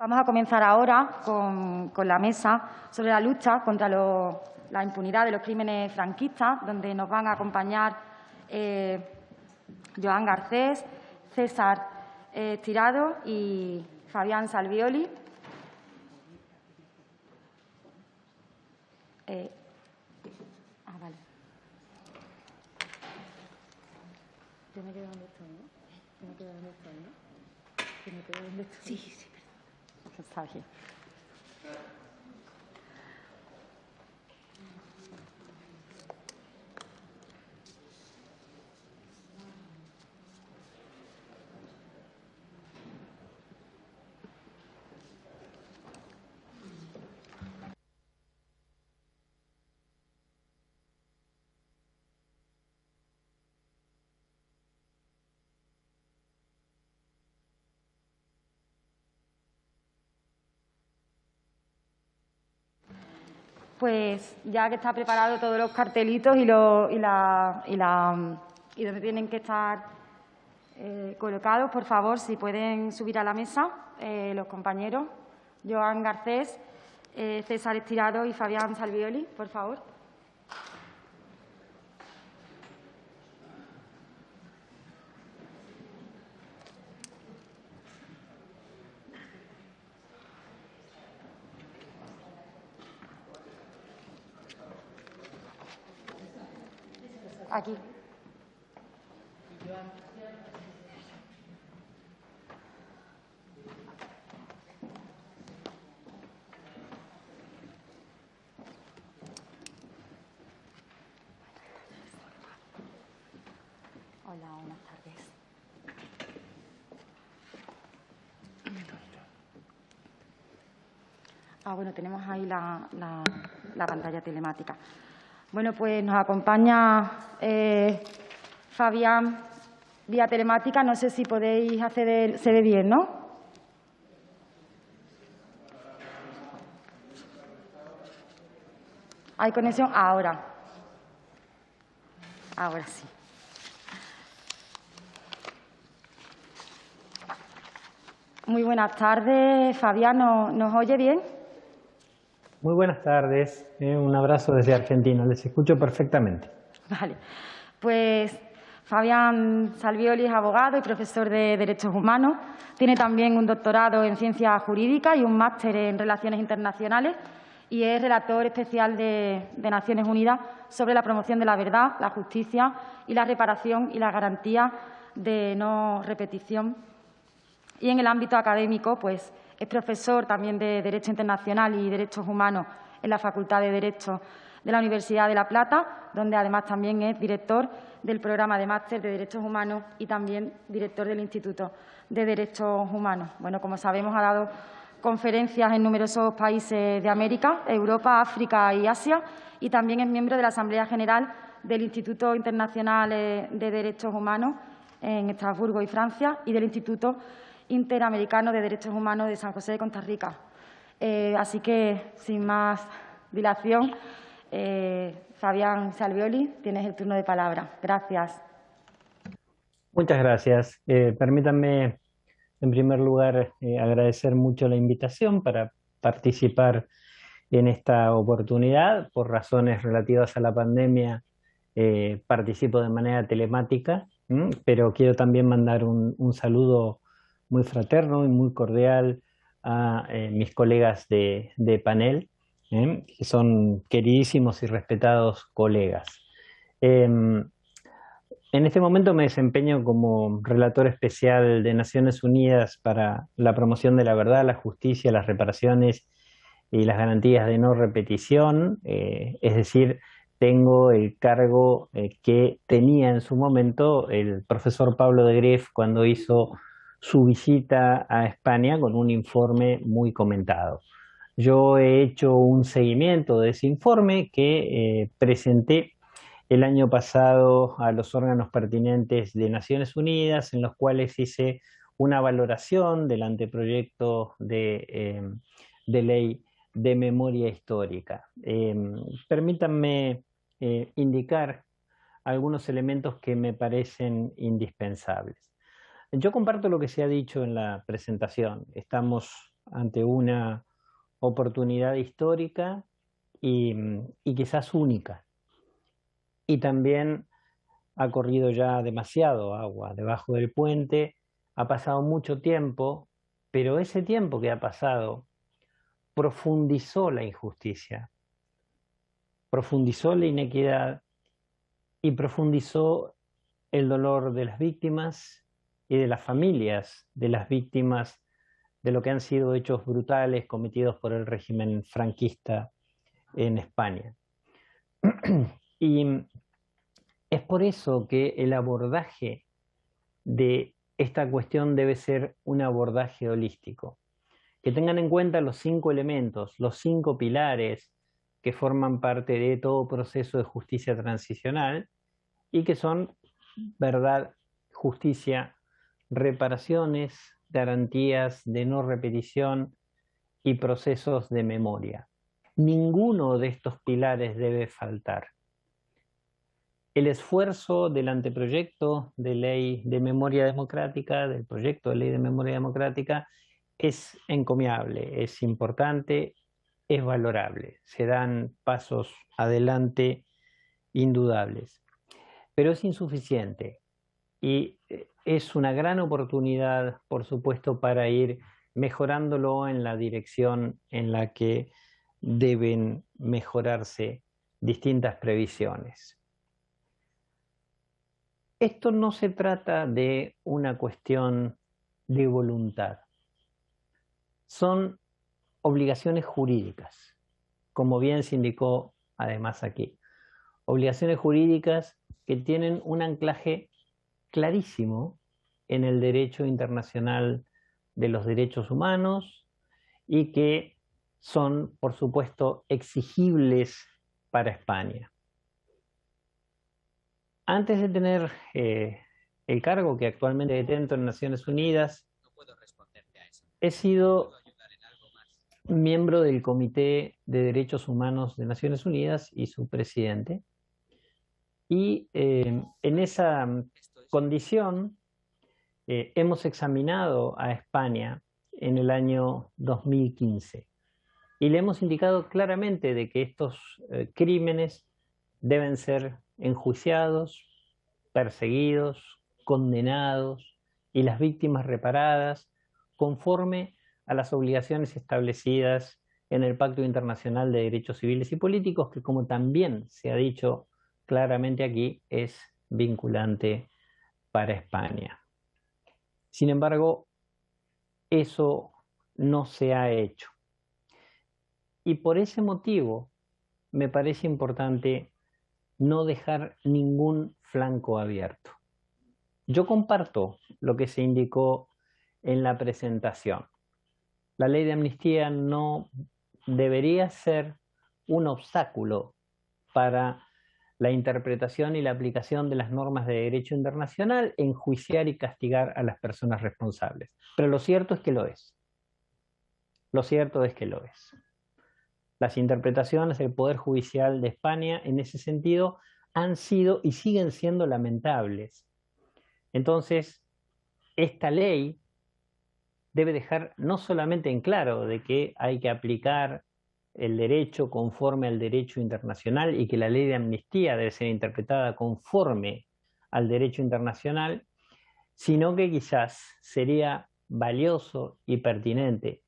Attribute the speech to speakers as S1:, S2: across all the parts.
S1: Vamos a comenzar ahora con la mesa sobre la lucha contra la impunidad de los crímenes franquistas, donde nos van a acompañar Joan Garcés, César Tirado y Fabián Salvioli. Vale. Yo me quedo donde estoy, ¿no? Yo me quedo donde estoy, ¿no? Yo me quedo donde estoy. Sí. Está bien. Pues ya que está preparado todos los cartelitos y donde tienen que estar colocados, por favor, si pueden subir a la mesa los compañeros. Joan Garcés, César Estirado y Fabián Salvioli, por favor. Aquí. Hola, buenas tardes. Bueno, tenemos ahí la pantalla telemática. Bueno, pues nos acompaña Fabián vía telemática. No sé si podéis acceder. Se ve bien, ¿no? ¿Hay conexión? Ahora sí. Muy buenas tardes, Fabián. ¿Nos oye bien?
S2: Muy buenas tardes. Un abrazo desde Argentina. Les escucho perfectamente.
S1: Vale. Pues Fabián Salvioli es abogado y profesor de Derechos Humanos. Tiene también un doctorado en Ciencias Jurídicas y un máster en Relaciones Internacionales y es relator especial de Naciones Unidas sobre la promoción de la verdad, la justicia y la reparación y la garantía de no repetición. Y en el ámbito académico, pues es profesor también de Derecho Internacional y Derechos Humanos en la Facultad de Derecho de la Universidad de La Plata, donde además también es director del programa de máster de Derechos Humanos y también director del Instituto de Derechos Humanos. Bueno, como sabemos, ha dado conferencias en numerosos países de América, Europa, África y Asia, y también es miembro de la Asamblea General del Instituto Internacional de Derechos Humanos en Estrasburgo y Francia y del Instituto Interamericano de Derechos Humanos de San José de Costa Rica. Así que, sin más dilación, Fabián Salvioli, tienes el turno de palabra. Gracias.
S2: Muchas gracias. Permítanme, en primer lugar, agradecer mucho la invitación para participar en esta oportunidad. Por razones relativas a la pandemia, participo de manera telemática, pero quiero también mandar un saludo muy fraterno y muy cordial a mis colegas de panel, que son queridísimos y respetados colegas. En este momento me desempeño como relator especial de Naciones Unidas para la promoción de la verdad, la justicia, las reparaciones y las garantías de no repetición, es decir, tengo el cargo que tenía en su momento el profesor Pablo de Greff cuando hizo su visita a España con un informe muy comentado. Yo he hecho un seguimiento de ese informe que presenté el año pasado a los órganos pertinentes de Naciones Unidas, en los cuales hice una valoración del anteproyecto de ley de memoria histórica. Permítanme indicar algunos elementos que me parecen indispensables. Yo comparto lo que se ha dicho en la presentación. Estamos ante una oportunidad histórica y quizás única. Y también ha corrido ya demasiado agua debajo del puente, ha pasado mucho tiempo, pero ese tiempo que ha pasado profundizó la injusticia, profundizó la inequidad y profundizó el dolor de las víctimas y de las familias de las víctimas de lo que han sido hechos brutales cometidos por el régimen franquista en España. Y es por eso que el abordaje de esta cuestión debe ser un abordaje holístico, que tengan en cuenta los 5 elementos, los 5 pilares que forman parte de todo proceso de justicia transicional y que son verdad, justicia, reparaciones, garantías de no repetición y procesos de memoria. Ninguno de estos pilares debe faltar. El esfuerzo del anteproyecto de ley de memoria democrática, del proyecto de ley de memoria democrática, es encomiable, es importante, es valorable. Se dan pasos adelante indudables, pero es insuficiente y es una gran oportunidad, por supuesto, para ir mejorándolo en la dirección en la que deben mejorarse distintas previsiones. Esto no se trata de una cuestión de voluntad. Son obligaciones jurídicas, como bien se indicó además aquí. Obligaciones jurídicas que tienen un anclaje clarísimo en el derecho internacional de los derechos humanos y que son, por supuesto, exigibles para España. Antes de tener el cargo que actualmente detento en Naciones Unidas, he sido miembro del Comité de Derechos Humanos de Naciones Unidas y su presidente. Y en esa condición hemos examinado a España en el año 2015 y le hemos indicado claramente de que estos crímenes deben ser enjuiciados, perseguidos, condenados y las víctimas reparadas conforme a las obligaciones establecidas en el Pacto Internacional de Derechos Civiles y Políticos, que como también se ha dicho claramente aquí, es vinculante para España. Sin embargo, eso no se ha hecho. Y por ese motivo me parece importante no dejar ningún flanco abierto. Yo comparto lo que se indicó en la presentación. La ley de amnistía no debería ser un obstáculo para la interpretación y la aplicación de las normas de derecho internacional, enjuiciar y castigar a las personas responsables. Pero lo cierto es que lo es. Lo cierto es que lo es. Las interpretaciones del Poder Judicial de España en ese sentido han sido y siguen siendo lamentables. Entonces, esta ley debe dejar no solamente en claro de que hay que aplicar el derecho conforme al derecho internacional y que la ley de amnistía debe ser interpretada conforme al derecho internacional, sino que quizás sería valioso y pertinente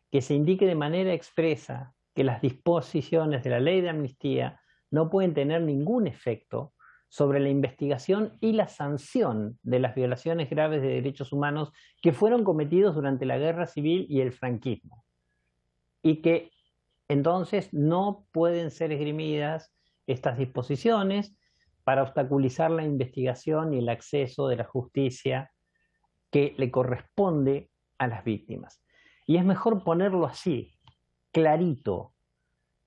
S2: que se indique de manera expresa que las disposiciones de la ley de amnistía no pueden tener ningún efecto sobre la investigación y la sanción de las violaciones graves de derechos humanos que fueron cometidos durante la Guerra Civil y el franquismo, y que entonces no pueden ser esgrimidas estas disposiciones para obstaculizar la investigación y el acceso de la justicia que le corresponde a las víctimas. Y es mejor ponerlo así, clarito,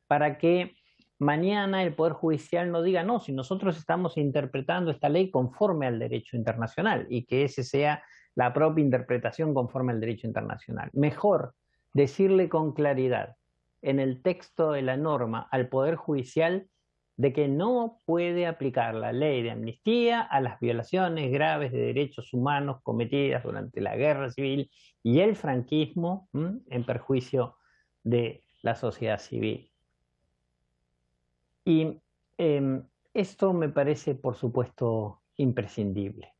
S2: para que mañana el Poder Judicial no diga, no, si nosotros estamos interpretando esta ley conforme al derecho internacional, y que ese sea la propia interpretación conforme al derecho internacional. Mejor decirle con claridad en el texto de la norma al Poder Judicial de que no puede aplicar la ley de amnistía a las violaciones graves de derechos humanos cometidas durante la guerra civil y el franquismo en perjuicio de la sociedad civil. Y esto me parece, por supuesto, imprescindible.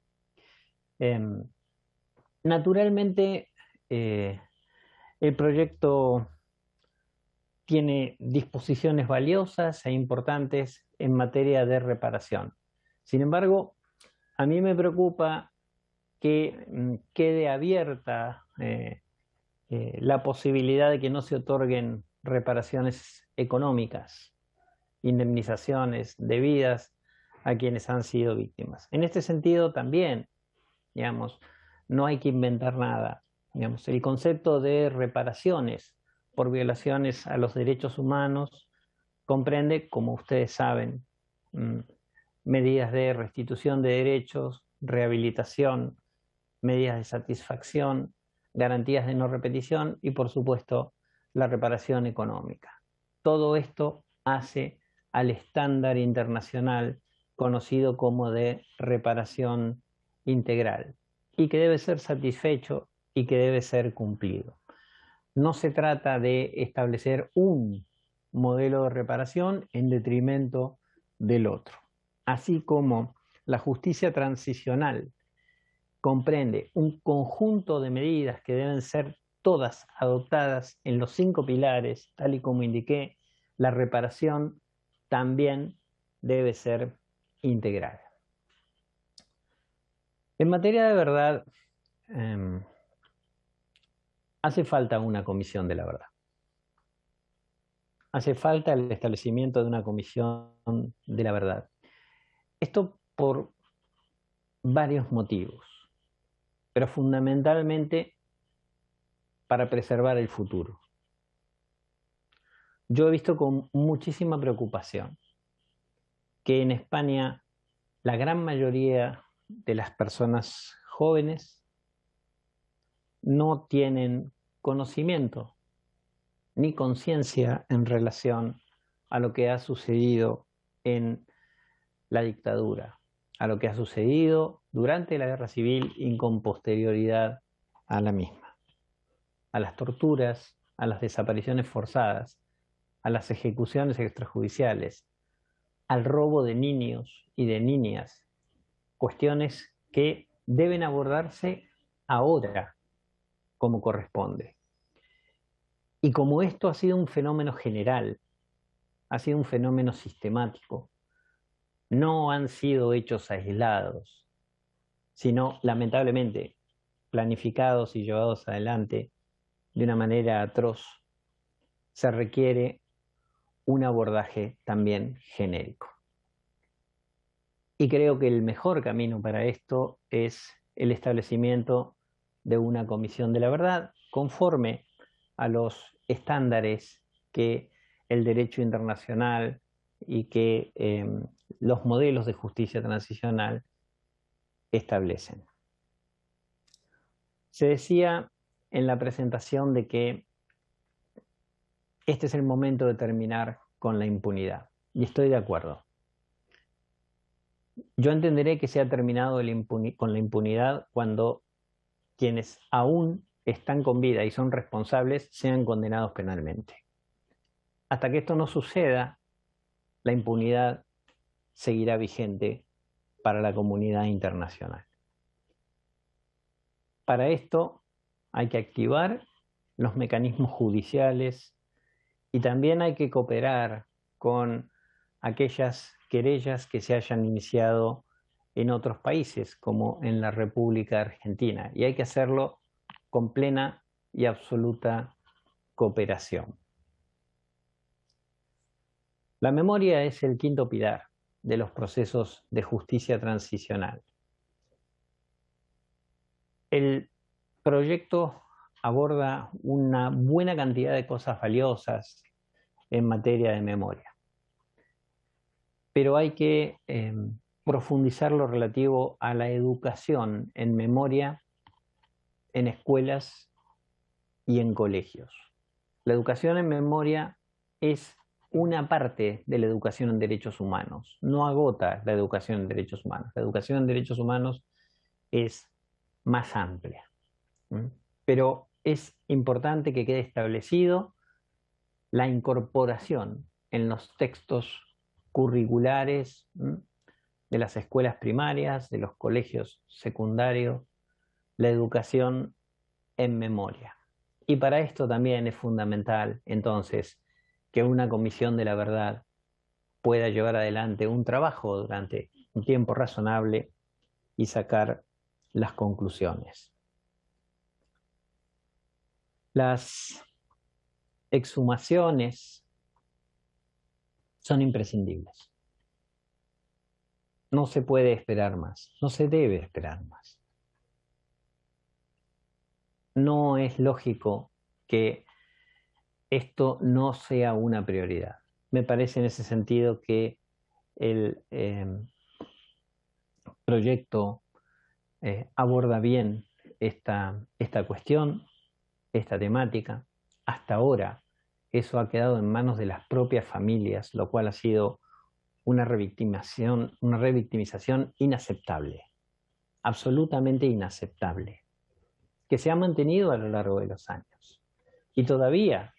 S2: Naturalmente, el proyecto tiene disposiciones valiosas e importantes en materia de reparación. Sin embargo, a mí me preocupa que quede abierta la posibilidad de que no se otorguen reparaciones económicas, indemnizaciones debidas a quienes han sido víctimas. En este sentido también, digamos, no hay que inventar nada. Digamos, el concepto de reparaciones por violaciones a los derechos humanos comprende, como ustedes saben, medidas de restitución de derechos, rehabilitación, medidas de satisfacción, garantías de no repetición y, por supuesto, la reparación económica. Todo esto hace al estándar internacional conocido como de reparación integral y que debe ser satisfecho y que debe ser cumplido. No se trata de establecer un modelo de reparación en detrimento del otro. Así como la justicia transicional comprende un conjunto de medidas que deben ser todas adoptadas en los 5 pilares, tal y como indiqué, la reparación también debe ser integral. En materia de verdad, hace falta una comisión de la verdad. Hace falta el establecimiento de una comisión de la verdad. Esto por varios motivos, pero fundamentalmente para preservar el futuro. Yo he visto con muchísima preocupación que en España la gran mayoría de las personas jóvenes no tienen conocimiento ni conciencia en relación a lo que ha sucedido en la dictadura, a lo que ha sucedido durante la guerra civil y con posterioridad a la misma, a las torturas, a las desapariciones forzadas, a las ejecuciones extrajudiciales, al robo de niños y de niñas, cuestiones que deben abordarse ahora como corresponde. Y como esto ha sido un fenómeno general, ha sido un fenómeno sistemático, no han sido hechos aislados, sino lamentablemente planificados y llevados adelante de una manera atroz, se requiere un abordaje también genérico. Y creo que el mejor camino para esto es el establecimiento de una comisión de la verdad conforme a los estándares que el derecho internacional y que los modelos de justicia transicional establecen. Se decía en la presentación de que este es el momento de terminar con la impunidad, y estoy de acuerdo. Yo entenderé que se ha terminado con la impunidad cuando quienes aún están con vida y son responsables sean condenados penalmente. Hasta que esto no suceda, la impunidad seguirá vigente para la comunidad internacional. Para esto hay que activar los mecanismos judiciales y también hay que cooperar con aquellas querellas que se hayan iniciado en otros países, como en la República Argentina, y hay que hacerlo con plena y absoluta cooperación. La memoria es el quinto pilar de los procesos de justicia transicional. El proyecto aborda una buena cantidad de cosas valiosas en materia de memoria, pero hay que profundizar lo relativo a la educación en memoria en escuelas y en colegios. La educación en memoria es una parte de la educación en derechos humanos, no agota la educación en derechos humanos. La educación en derechos humanos es más amplia. Pero es importante que quede establecido la incorporación en los textos curriculares de las escuelas primarias, de los colegios secundarios, la educación en memoria. Y para esto también es fundamental, entonces, que una comisión de la verdad pueda llevar adelante un trabajo durante un tiempo razonable y sacar las conclusiones. Las exhumaciones son imprescindibles. No se puede esperar más, no se debe esperar más. No es lógico que esto no sea una prioridad. Me parece en ese sentido que el proyecto aborda bien esta cuestión, esta temática. Hasta ahora eso ha quedado en manos de las propias familias, lo cual ha sido una revictimización inaceptable, absolutamente inaceptable, que se ha mantenido a lo largo de los años. Y todavía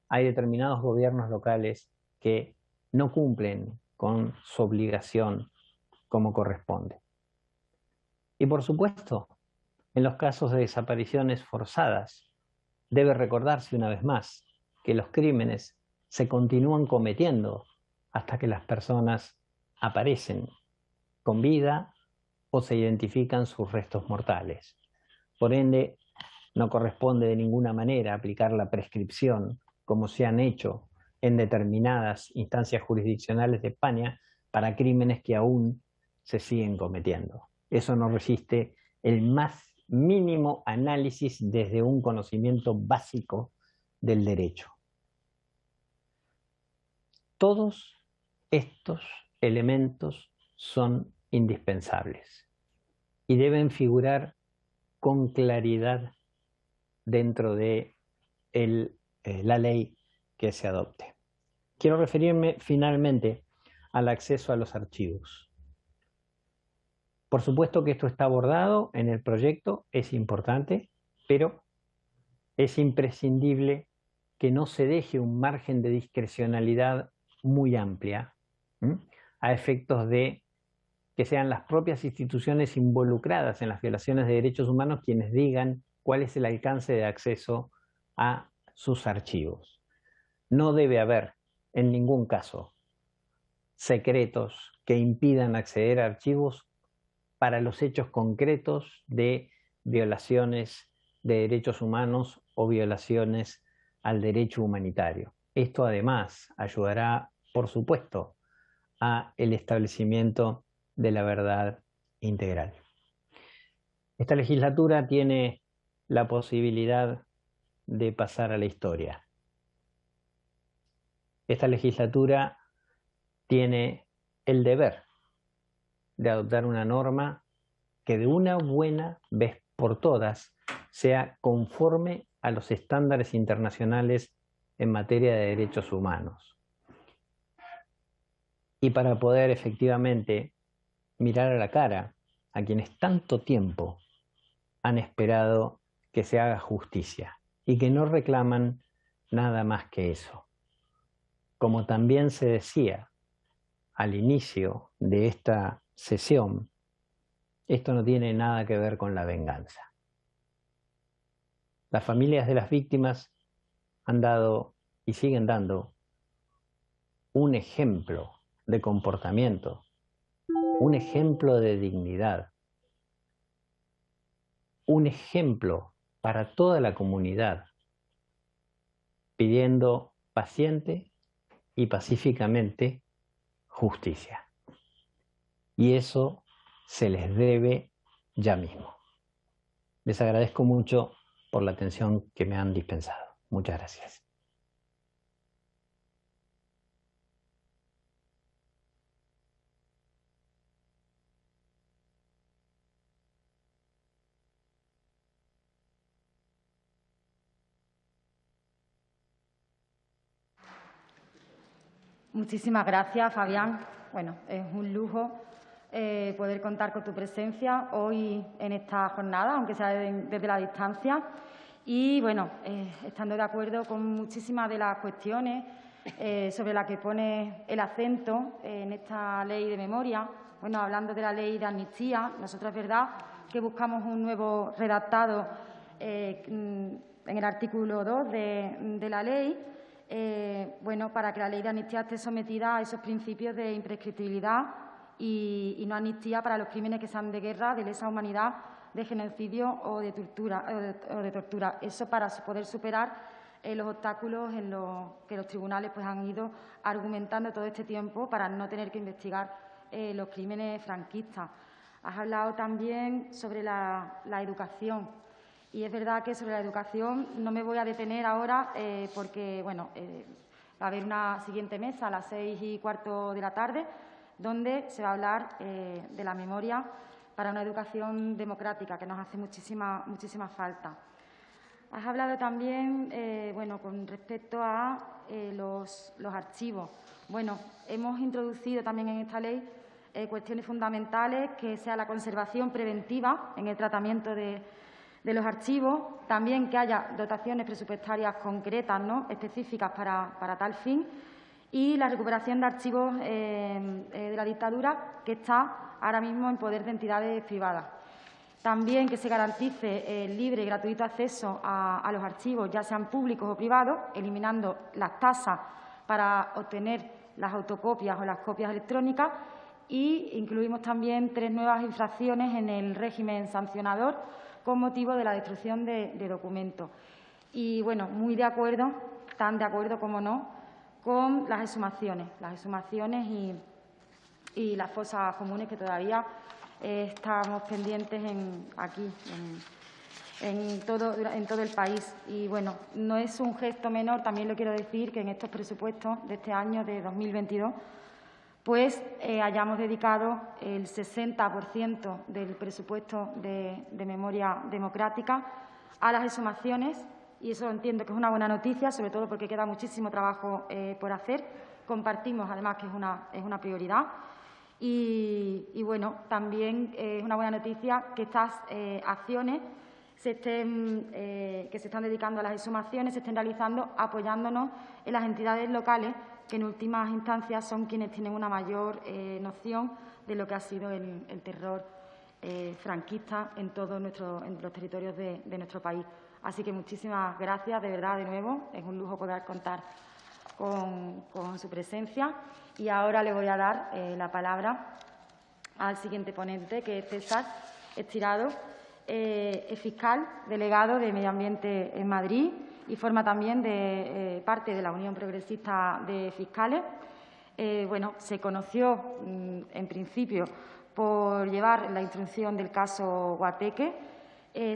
S2: hay determinados gobiernos locales que no cumplen con su obligación como corresponde. Y por supuesto, en los casos de desapariciones forzadas, debe recordarse una vez más que los crímenes se continúan cometiendo hasta que las personas aparecen con vida o se identifican sus restos mortales. Por ende, no corresponde de ninguna manera aplicar la prescripción, como se han hecho en determinadas instancias jurisdiccionales de España, para crímenes que aún se siguen cometiendo. Eso no resiste el más mínimo análisis desde un conocimiento básico del derecho. Todos estos elementos son indispensables y deben figurar con claridad dentro de la ley que se adopte. Quiero referirme finalmente al acceso a los archivos. Por supuesto que esto está abordado en el proyecto, es importante, pero es imprescindible que no se deje un margen de discrecionalidad muy amplia, a efectos de que sean las propias instituciones involucradas en las violaciones de derechos humanos quienes digan cuál es el alcance de acceso a sus archivos. No debe haber, en ningún caso, secretos que impidan acceder a archivos para los hechos concretos de violaciones de derechos humanos o violaciones al derecho humanitario. Esto además ayudará, por supuesto, a el establecimiento de la verdad integral. Esta legislatura tiene la posibilidad de pasar a la historia. Esta legislatura tiene el deber de adoptar una norma que de una buena vez por todas sea conforme a los estándares internacionales en materia de derechos humanos. Y para poder efectivamente mirar a la cara a quienes tanto tiempo han esperado que se haga justicia y que no reclaman nada más que eso. Como también se decía al inicio de esta sesión, esto no tiene nada que ver con la venganza. Las familias de las víctimas han dado y siguen dando un ejemplo de comportamiento, un ejemplo de dignidad, un ejemplo para toda la comunidad, pidiendo paciente y pacíficamente justicia. Y eso se les debe ya mismo. Les agradezco mucho por la atención que me han dispensado. Muchas gracias.
S1: Muchísimas gracias, Fabián. Bueno, es un lujo poder contar con tu presencia hoy en esta jornada, aunque sea desde la distancia. Y, bueno, estando de acuerdo con muchísimas de las cuestiones sobre las que pone el acento en esta ley de memoria. Bueno, hablando de la ley de amnistía, nosotros es verdad que buscamos un nuevo redactado en el artículo 2 de la ley, bueno, para que la ley de amnistía esté sometida a esos principios de imprescriptibilidad y no amnistía para los crímenes que sean de guerra, de lesa humanidad, de genocidio o de tortura. Eso para poder superar los obstáculos en los que los tribunales pues, han ido argumentando todo este tiempo para no tener que investigar los crímenes franquistas. Has hablado también sobre la educación. Y es verdad que sobre la educación no me voy a detener ahora porque, bueno, va a haber una siguiente mesa a las 6:15 de la tarde donde se va a hablar de la memoria para una educación democrática, que nos hace muchísima falta. Has hablado también, bueno, con respecto a los archivos. Bueno, hemos introducido también en esta ley cuestiones fundamentales, que sea la conservación preventiva en el tratamiento de los archivos, también que haya dotaciones presupuestarias concretas, ¿no?, específicas para tal fin, y la recuperación de archivos de la dictadura, que está ahora mismo en poder de entidades privadas. También que se garantice el libre y gratuito acceso a los archivos, ya sean públicos o privados, eliminando las tasas para obtener las autocopias o las copias electrónicas, y incluimos también 3 nuevas infracciones en el régimen sancionador con motivo de la destrucción de documentos. Y, bueno, muy de acuerdo, tan de acuerdo como no, con las exhumaciones y las fosas comunes que todavía estamos pendientes aquí, en todo el país. Y, bueno, no es un gesto menor, también lo quiero decir, que en estos presupuestos de este año, de 2022, pues hayamos dedicado el 60% del presupuesto de memoria democrática a las exhumaciones, y eso entiendo que es una buena noticia, sobre todo porque queda muchísimo trabajo por hacer. Compartimos, además, que es una prioridad. Y, bueno, también es una buena noticia que estas acciones que se están dedicando a las exhumaciones se estén realizando apoyándonos en las entidades locales, que en últimas instancias son quienes tienen una mayor noción de lo que ha sido el terror franquista en todos los territorios de nuestro país. Así que muchísimas gracias, de verdad, de nuevo. Es un lujo poder contar con su presencia. Y ahora le voy a dar la palabra al siguiente ponente, que es César Estirado, es fiscal delegado de Medio Ambiente en Madrid y forma también de parte de la Unión Progresista de Fiscales. Bueno, se conoció en principio por llevar la instrucción del caso Guateque.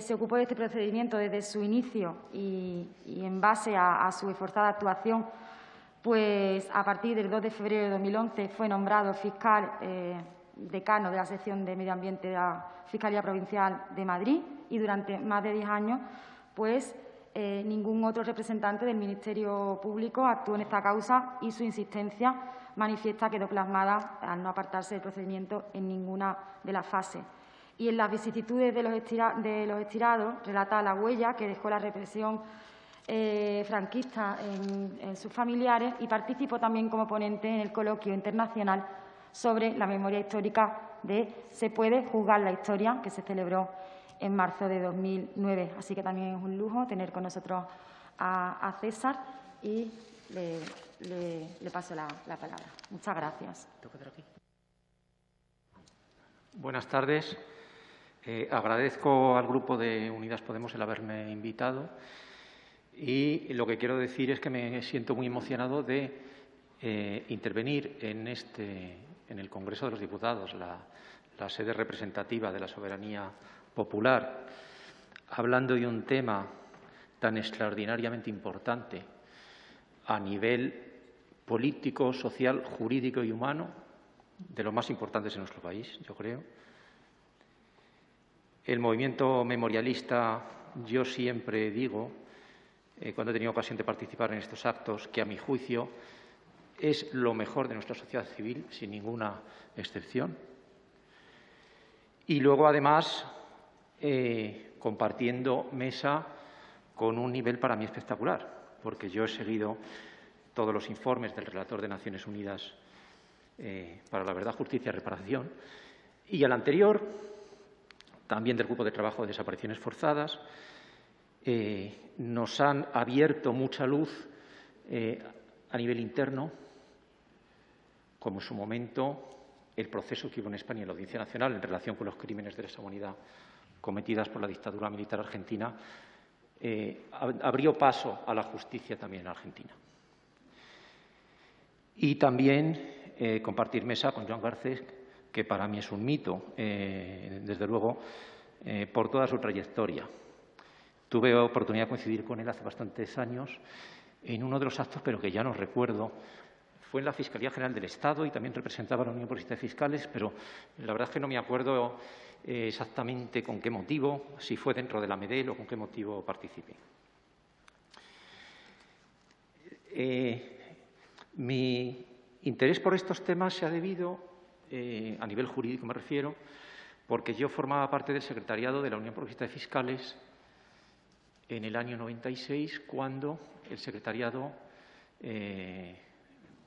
S1: Se ocupó de este procedimiento desde su inicio y en base a su esforzada actuación, pues a partir del 2 de febrero de 2011 fue nombrado fiscal decano de la sección de Medio Ambiente de la Fiscalía Provincial de Madrid, y durante más de 10 años pues ningún otro representante del Ministerio Público actuó en esta causa, y su insistencia manifiesta quedó plasmada al no apartarse del procedimiento en ninguna de las fases. Y en las vicisitudes de los Estirados relata la huella que dejó la represión franquista en sus familiares, y participó también como ponente en el coloquio internacional sobre la memoria histórica de Se puede juzgar la historia, que se celebró en marzo de 2009. Así que también es un lujo tener con nosotros a César, y le paso la palabra. Muchas gracias.
S3: Buenas tardes. Agradezco al Grupo de Unidas Podemos el haberme invitado, y lo que quiero decir es que me siento muy emocionado de intervenir en el Congreso de los Diputados, la sede representativa de la soberanía popular, hablando de un tema tan extraordinariamente importante a nivel político, social, jurídico y humano, de los más importantes en nuestro país, yo creo. El movimiento memorialista, yo siempre digo, cuando he tenido ocasión de participar en estos actos, que a mi juicio es lo mejor de nuestra sociedad civil, sin ninguna excepción. Y luego, además, compartiendo mesa con un nivel para mí espectacular, porque yo he seguido todos los informes del relator de Naciones Unidas para la Verdad, Justicia y Reparación, y el anterior, también del Grupo de Trabajo de Desapariciones Forzadas, nos han abierto mucha luz a nivel interno, como en su momento el proceso que hubo en España en la Audiencia Nacional en relación con los crímenes de lesa humanidad cometidas por la dictadura militar argentina, abrió paso a la justicia también en Argentina. Y también compartir mesa con Joan Garcés, que para mí es un mito, desde luego, por toda su trayectoria. Tuve oportunidad de coincidir con él hace bastantes años en uno de los actos, pero que ya no recuerdo. Fue en la Fiscalía General del Estado y también representaba a la Unión Progresista de Fiscales, pero la verdad es que no me acuerdo exactamente con qué motivo, si fue dentro de la MEDEL o con qué motivo participé. Mi interés por estos temas se ha debido, a nivel jurídico me refiero, porque yo formaba parte del secretariado de la Unión Progresista de Fiscales en el año 96, cuando el secretariado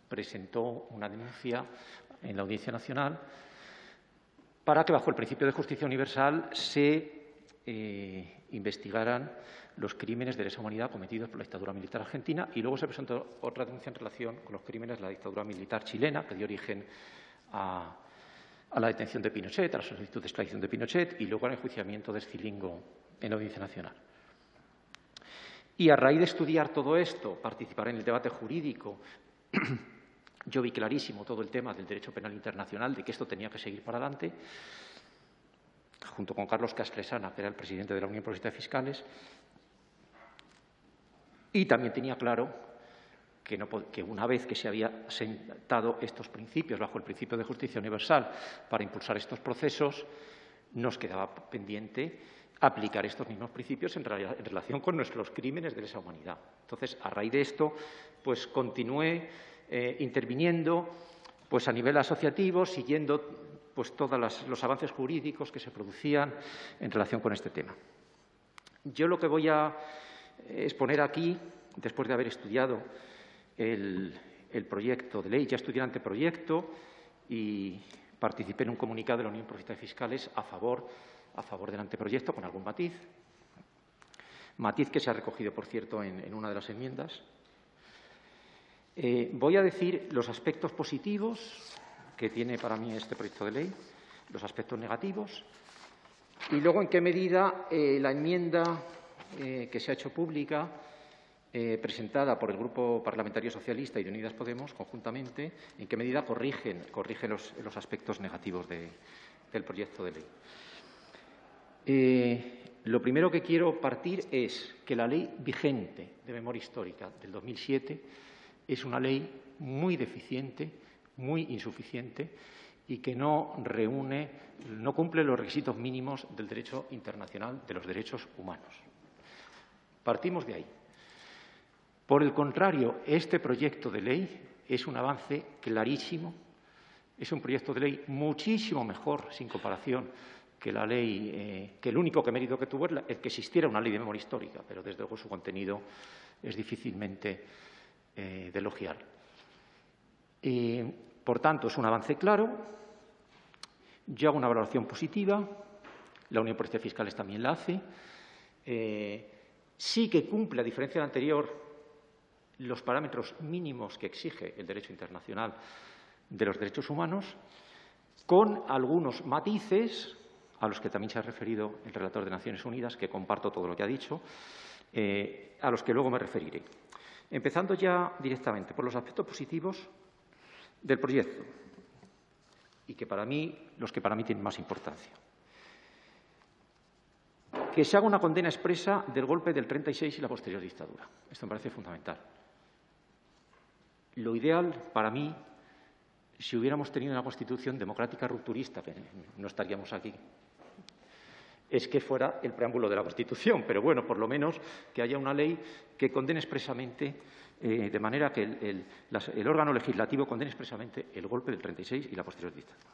S3: presentó una denuncia en la Audiencia Nacional para que, bajo el principio de justicia universal, se investigaran los crímenes de lesa humanidad cometidos por la dictadura militar argentina, y luego se presentó otra denuncia en relación con los crímenes de la dictadura militar chilena, que dio origen a la detención de Pinochet, a la solicitud de extradición de Pinochet y luego al enjuiciamiento de Scilingo en la Audiencia Nacional. Y a raíz de estudiar todo esto, participar en el debate jurídico, yo vi clarísimo todo el tema del derecho penal internacional, de que esto tenía que seguir para adelante, junto con Carlos Castresana, que era el presidente de la Unión Progresista de Fiscales, y también tenía claro que una vez que se había sentado estos principios bajo el principio de justicia universal para impulsar estos procesos, nos quedaba pendiente aplicar estos mismos principios en relación con nuestros crímenes de lesa humanidad. Entonces, a raíz de esto, pues continué interviniendo pues, a nivel asociativo, siguiendo pues, todos los avances jurídicos que se producían en relación con este tema. Yo lo que voy a exponer aquí, después de haber estudiado el proyecto de ley, ya estudié el anteproyecto y participé en un comunicado de la Unión Progresista de Fiscales a favor del anteproyecto, con algún matiz que se ha recogido, por cierto, en una de las enmiendas. Voy a decir los aspectos positivos que tiene para mí este proyecto de ley, los aspectos negativos, y luego en qué medida la enmienda que se ha hecho pública, presentada por el Grupo Parlamentario Socialista y de Unidas Podemos conjuntamente, en qué medida corrige los aspectos negativos del proyecto de ley. Lo primero que quiero partir es que la ley vigente de memoria histórica del 2007 es una ley muy deficiente, muy insuficiente y que no cumple los requisitos mínimos del derecho internacional de los derechos humanos. Partimos de ahí. Por el contrario, este proyecto de ley es un avance clarísimo, es un proyecto de ley muchísimo mejor, sin comparación, que la ley, que el único mérito que tuvo es el que existiera una ley de memoria histórica, pero desde luego su contenido es difícilmente de elogiar. Por tanto, es un avance claro. Yo hago una valoración positiva, la Unión Progresista de Fiscales también la hace. Sí que cumple, a diferencia del anterior, los parámetros mínimos que exige el derecho internacional de los derechos humanos, con algunos matices a los que también se ha referido el relator de Naciones Unidas, que comparto todo lo que ha dicho, a los que luego me referiré. Empezando ya directamente por los aspectos positivos del proyecto, y los que para mí tienen más importancia. Que se haga una condena expresa del golpe del 36 y la posterior dictadura. Esto me parece fundamental. Lo ideal para mí, si hubiéramos tenido una Constitución democrática rupturista, que no estaríamos aquí, es que fuera el preámbulo de la Constitución, pero bueno, por lo menos que haya una ley que condene expresamente, de manera que el órgano legislativo condene expresamente el golpe del 36 y la posterior dictadura.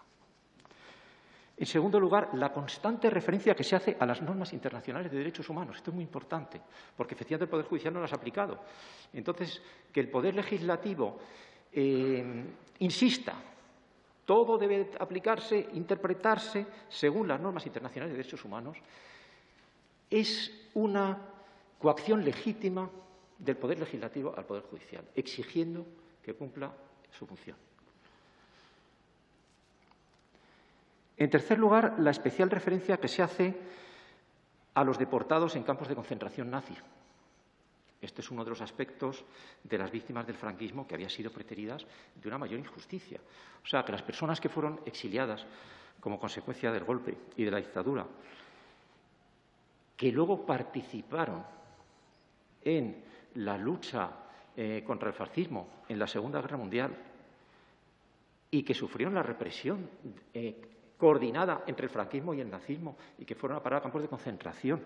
S3: En segundo lugar, la constante referencia que se hace a las normas internacionales de derechos humanos. Esto es muy importante, porque efectivamente el Poder Judicial no las ha aplicado. Entonces, que el Poder Legislativo insista, todo debe aplicarse, interpretarse según las normas internacionales de derechos humanos, es una coacción legítima del Poder Legislativo al Poder Judicial, exigiendo que cumpla su función. En tercer lugar, la especial referencia que se hace a los deportados en campos de concentración nazi. Este es uno de los aspectos de las víctimas del franquismo que había sido preteridas de una mayor injusticia. O sea, que las personas que fueron exiliadas como consecuencia del golpe y de la dictadura, que luego participaron en la lucha contra el fascismo en la Segunda Guerra Mundial y que sufrieron la represión coordinada entre el franquismo y el nazismo y que fueron a parar a campos de concentración,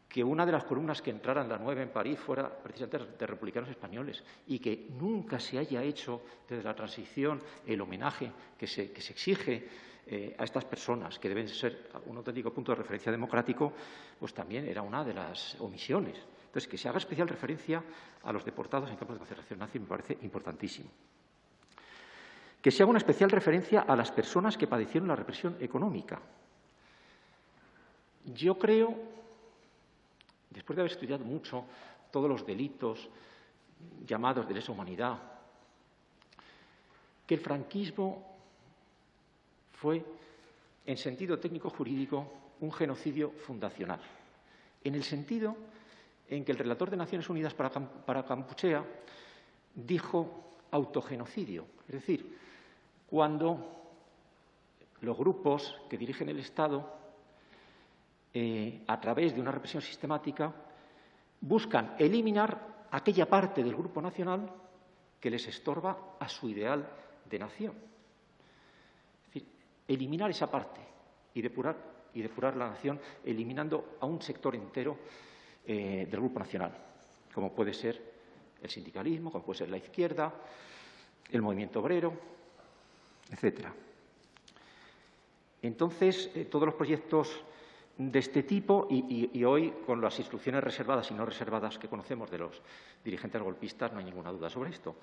S3: que una de las columnas que entrara en la 9 en París fuera precisamente de republicanos españoles y que nunca se haya hecho desde la transición el homenaje que se exige a estas personas, que deben ser un auténtico punto de referencia democrático, pues también era una de las omisiones. Entonces, que se haga especial referencia a los deportados en campos de concentración nazi me parece importantísimo. Que se haga una especial referencia a las personas que padecieron la represión económica. Yo creo, después de haber estudiado mucho todos los delitos llamados de lesa humanidad, que el franquismo fue, en sentido técnico-jurídico, un genocidio fundacional, en el sentido en que el relator de Naciones Unidas para Kampuchea dijo autogenocidio, es decir, cuando los grupos que dirigen el Estado, a través de una represión sistemática, buscan eliminar aquella parte del grupo nacional que les estorba a su ideal de nación. Es decir, eliminar esa parte y depurar la nación, eliminando a un sector entero del grupo nacional, como puede ser el sindicalismo, como puede ser la izquierda, el movimiento obrero, etcétera. Entonces, todos los proyectos de este tipo, y hoy, con las instrucciones reservadas y no reservadas que conocemos de los dirigentes golpistas, no hay ninguna duda sobre esto.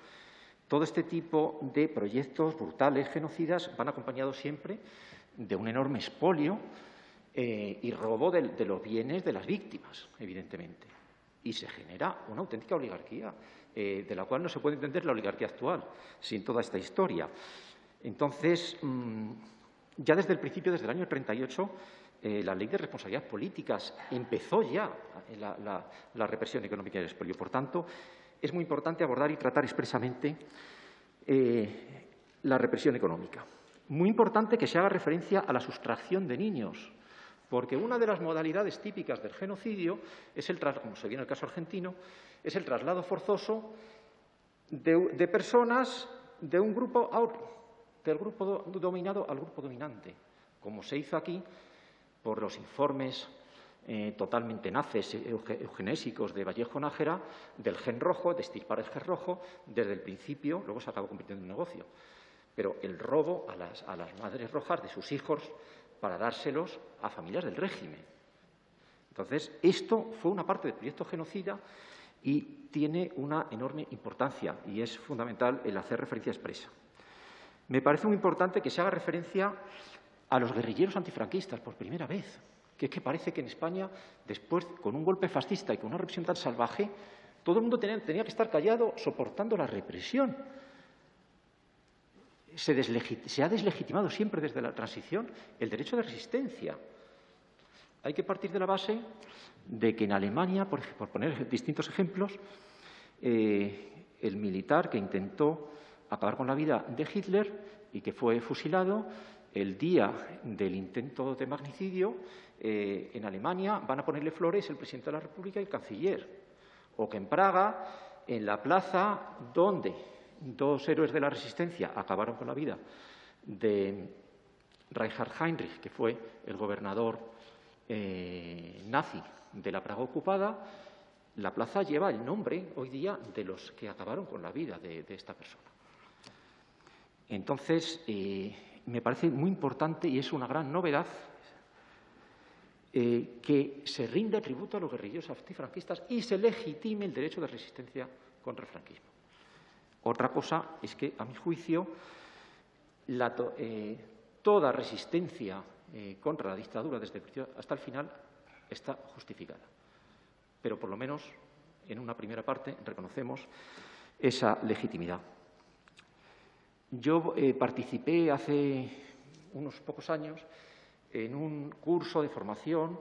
S3: Todo este tipo de proyectos brutales, genocidas, van acompañados siempre de un enorme expolio y robo de los bienes de las víctimas, evidentemente. Y se genera una auténtica oligarquía, de la cual no se puede entender la oligarquía actual sin toda esta historia. Entonces, ya desde el principio, desde el año 38, la Ley de Responsabilidades Políticas empezó ya la represión económica y el expolio. Por tanto, es muy importante abordar y tratar expresamente la represión económica. Muy importante que se haga referencia a la sustracción de niños, porque una de las modalidades típicas del genocidio es como se vio en el caso argentino, es el traslado forzoso de personas de un grupo a otro, del grupo dominado al grupo dominante, como se hizo aquí por los informes totalmente nazis, eugenésicos de Vallejo Nájera, del gen rojo, de extirpar el gen rojo, desde el principio, luego se acabó convirtiendo en un negocio. Pero el robo a las madres rojas de sus hijos para dárselos a familias del régimen. Entonces, esto fue una parte del proyecto genocida y tiene una enorme importancia y es fundamental el hacer referencia expresa. Me parece muy importante que se haga referencia a los guerrilleros antifranquistas por primera vez, que es que parece que en España, después, con un golpe fascista y con una represión tan salvaje, todo el mundo tenía que estar callado soportando la represión. Se ha deslegitimado siempre desde la transición el derecho de resistencia. Hay que partir de la base de que en Alemania, por poner distintos ejemplos, el militar que intentó acabar con la vida de Hitler y que fue fusilado, el día del intento de magnicidio, en Alemania van a ponerle flores el presidente de la República y el canciller. O que en Praga, en la plaza donde dos héroes de la resistencia acabaron con la vida de Reinhard Heinrich, que fue el gobernador nazi de la Praga ocupada, la plaza lleva el nombre hoy día de los que acabaron con la vida de esta persona. Entonces, me parece muy importante y es una gran novedad que se rinda tributo a los guerrilleros antifranquistas y se legitime el derecho de resistencia contra el franquismo. Otra cosa es que, a mi juicio, toda resistencia contra la dictadura desde el principio hasta el final está justificada. Pero, por lo menos, en una primera parte reconocemos esa legitimidad. Yo participé hace unos pocos años en un curso de formación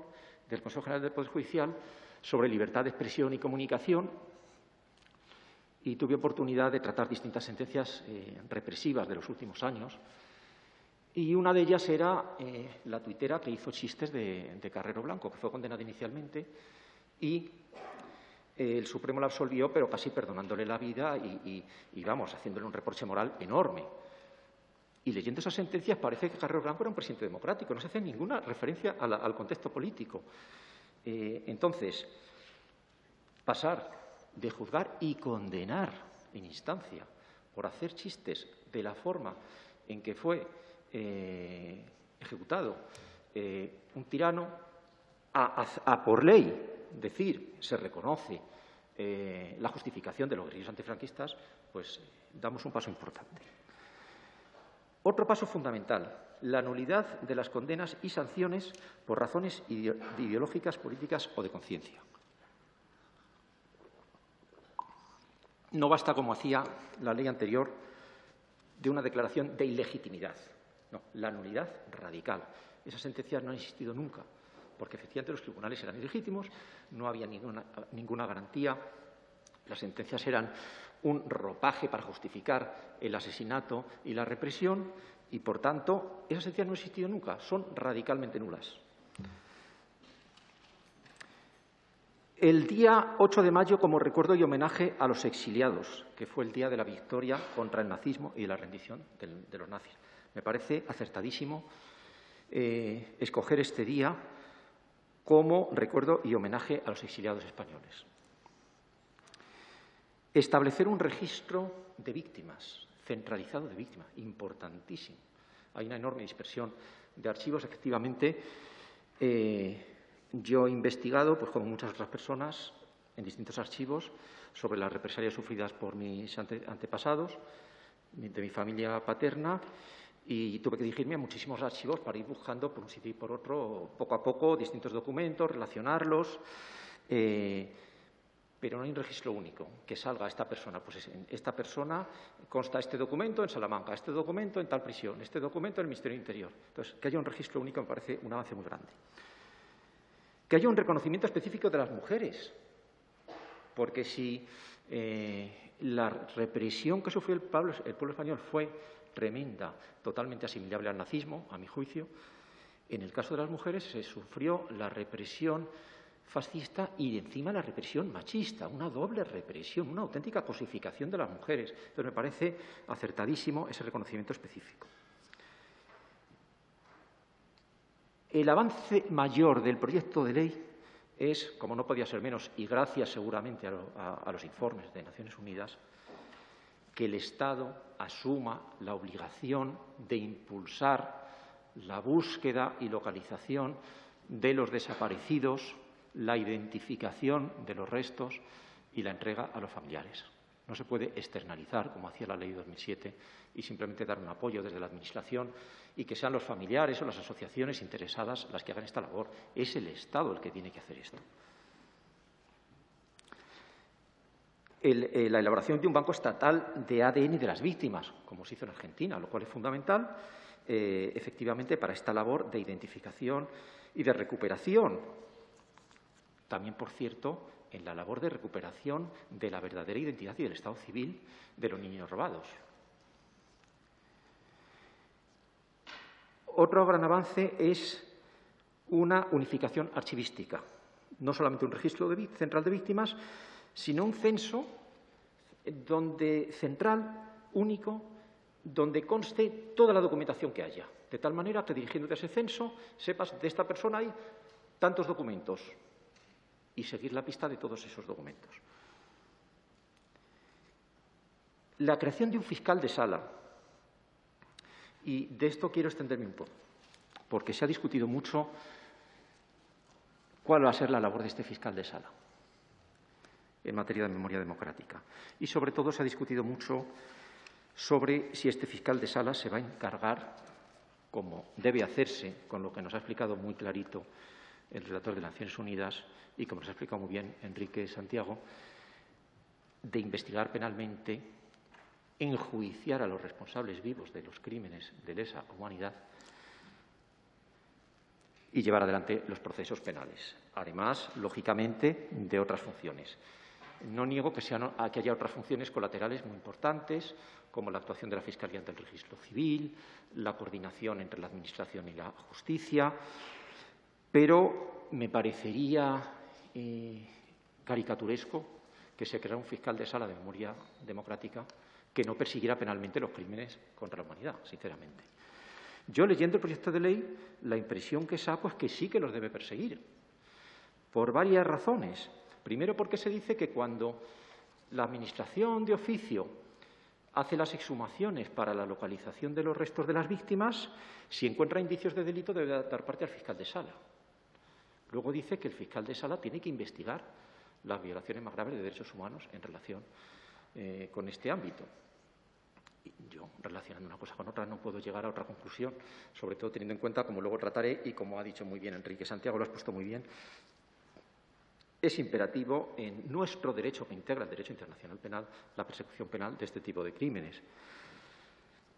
S3: del Consejo General del Poder Judicial sobre libertad de expresión y comunicación y tuve oportunidad de tratar distintas sentencias represivas de los últimos años. Y una de ellas era la tuitera que hizo chistes de Carrero Blanco, que fue condenada inicialmente y el Supremo la absolvió, pero casi perdonándole la vida y vamos, haciéndole un reproche moral enorme. Y leyendo esas sentencias parece que Carrero Blanco era un presidente democrático, no se hace ninguna referencia al contexto político. Entonces, pasar de juzgar y condenar en instancia por hacer chistes de la forma en que fue ejecutado un tirano, a por ley decir se reconoce la justificación de los guerrilleros antifranquistas, pues damos un paso importante. Otro paso fundamental, la nulidad de las condenas y sanciones por razones ideológicas, políticas o de conciencia. No basta, como hacía la ley anterior, de una declaración de ilegitimidad. No, la nulidad radical. Esas sentencias no han existido nunca, porque efectivamente los tribunales eran ilegítimos, no había ninguna garantía, las sentencias eran un ropaje para justificar el asesinato y la represión y, por tanto, esas sentencias no han existido nunca, son radicalmente nulas. El día 8 de mayo, como recuerdo y homenaje a los exiliados, que fue el día de la victoria contra el nazismo y de la rendición de los nazis. Me parece acertadísimo escoger este día como recuerdo y homenaje a los exiliados españoles. Establecer un registro de víctimas, centralizado de víctimas, importantísimo. Hay una enorme dispersión de archivos. Efectivamente, yo he investigado, pues como muchas otras personas, en distintos archivos sobre las represalias sufridas por mis antepasados, de mi familia paterna, y tuve que dirigirme a muchísimos archivos para ir buscando por un sitio y por otro, poco a poco, distintos documentos, relacionarlos, pero no hay un registro único que salga a esta persona. Pues en esta persona consta este documento en Salamanca, este documento en tal prisión, este documento en el Ministerio del Interior. Entonces, que haya un registro único me parece un avance muy grande. Que haya un reconocimiento específico de las mujeres, porque si la represión que sufrió el pueblo español fue tremenda, totalmente asimilable al nazismo, a mi juicio, en el caso de las mujeres se sufrió la represión fascista y encima la represión machista, una doble represión, una auténtica cosificación de las mujeres. Entonces me parece acertadísimo ese reconocimiento específico. El avance mayor del proyecto de ley es, como no podía ser menos, y gracias seguramente a los informes de Naciones Unidas, que el Estado asuma la obligación de impulsar la búsqueda y localización de los desaparecidos, la identificación de los restos y la entrega a los familiares. No se puede externalizar, como hacía la Ley de 2007, y simplemente dar un apoyo desde la Administración y que sean los familiares o las asociaciones interesadas las que hagan esta labor. Es el Estado el que tiene que hacer esto. La elaboración de un banco estatal de ADN de las víctimas, como se hizo en Argentina, lo cual es fundamental, efectivamente, para esta labor de identificación y de recuperación. También, por cierto, en la labor de recuperación de la verdadera identidad y del estado civil de los niños robados. Otro gran avance es una unificación archivística. No solamente un registro central de víctimas, sino un censo central, único, donde conste toda la documentación que haya, de tal manera que dirigiéndote a ese censo sepas de esta persona hay tantos documentos y seguir la pista de todos esos documentos. La creación de un fiscal de sala, y de esto quiero extenderme un poco, porque se ha discutido mucho cuál va a ser la labor de este fiscal de sala en materia de memoria democrática. Y, sobre todo, se ha discutido mucho sobre si este fiscal de sala se va a encargar, como debe hacerse, con lo que nos ha explicado muy clarito el relator de las Naciones Unidas y como nos ha explicado muy bien Enrique Santiago, de investigar penalmente, enjuiciar a los responsables vivos de los crímenes de lesa humanidad y llevar adelante los procesos penales. Además, lógicamente, de otras funciones. No niego que haya otras funciones colaterales muy importantes, como la actuación de la Fiscalía ante el Registro Civil, la coordinación entre la Administración y la Justicia, pero me parecería caricaturesco que se creara un fiscal de sala de memoria democrática que no persiguiera penalmente los crímenes contra la humanidad, sinceramente. Yo, leyendo el proyecto de ley, la impresión que saco es que sí que los debe perseguir, por varias razones. Primero, porque se dice que cuando la Administración de oficio hace las exhumaciones para la localización de los restos de las víctimas, si encuentra indicios de delito debe dar parte al fiscal de sala. Luego dice que el fiscal de sala tiene que investigar las violaciones más graves de derechos humanos en relación con este ámbito. Yo, relacionando una cosa con otra, no puedo llegar a otra conclusión, sobre todo teniendo en cuenta, como luego trataré, y como ha dicho muy bien Enrique Santiago, lo has puesto muy bien, es imperativo en nuestro derecho, que integra el derecho internacional penal, la persecución penal de este tipo de crímenes.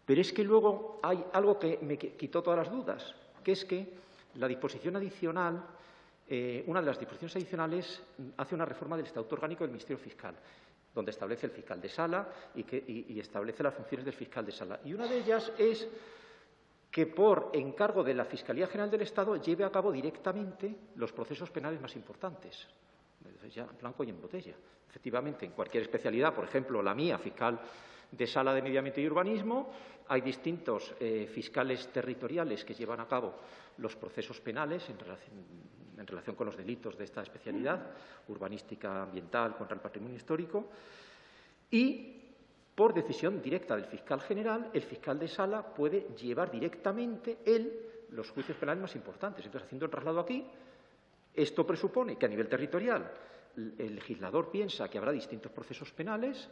S3: Pero es que luego hay algo que me quitó todas las dudas, que es que la disposición adicional, una de las disposiciones adicionales hace una reforma del Estatuto Orgánico del Ministerio Fiscal, donde establece el fiscal de sala y establece las funciones del fiscal de sala. Y una de ellas es que, por encargo de la Fiscalía General del Estado, lleve a cabo directamente los procesos penales más importantes. Ya en blanco y en botella. Efectivamente, en cualquier especialidad, por ejemplo, la mía, fiscal de sala de Medio Ambiente y Urbanismo, hay distintos fiscales territoriales que llevan a cabo los procesos penales en relación con los delitos de esta especialidad, urbanística, ambiental, contra el patrimonio histórico, y por decisión directa del fiscal general, el fiscal de sala puede llevar directamente los juicios penales más importantes. Entonces, haciendo el traslado aquí, esto presupone que a nivel territorial el legislador piensa que habrá distintos procesos penales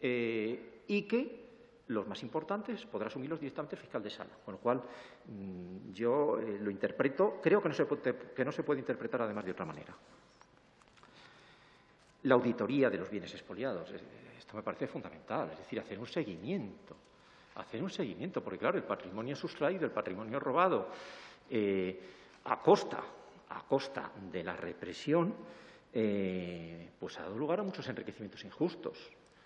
S3: y que los más importantes podrá asumirlos directamente el fiscal de sala. Con lo cual, yo lo interpreto, creo que no se puede interpretar además de otra manera. La auditoría de los bienes expoliados, esto me parece fundamental, es decir, hacer un seguimiento, porque claro, el patrimonio sustraído, el patrimonio robado, a costa de la represión, pues ha dado lugar a muchos enriquecimientos injustos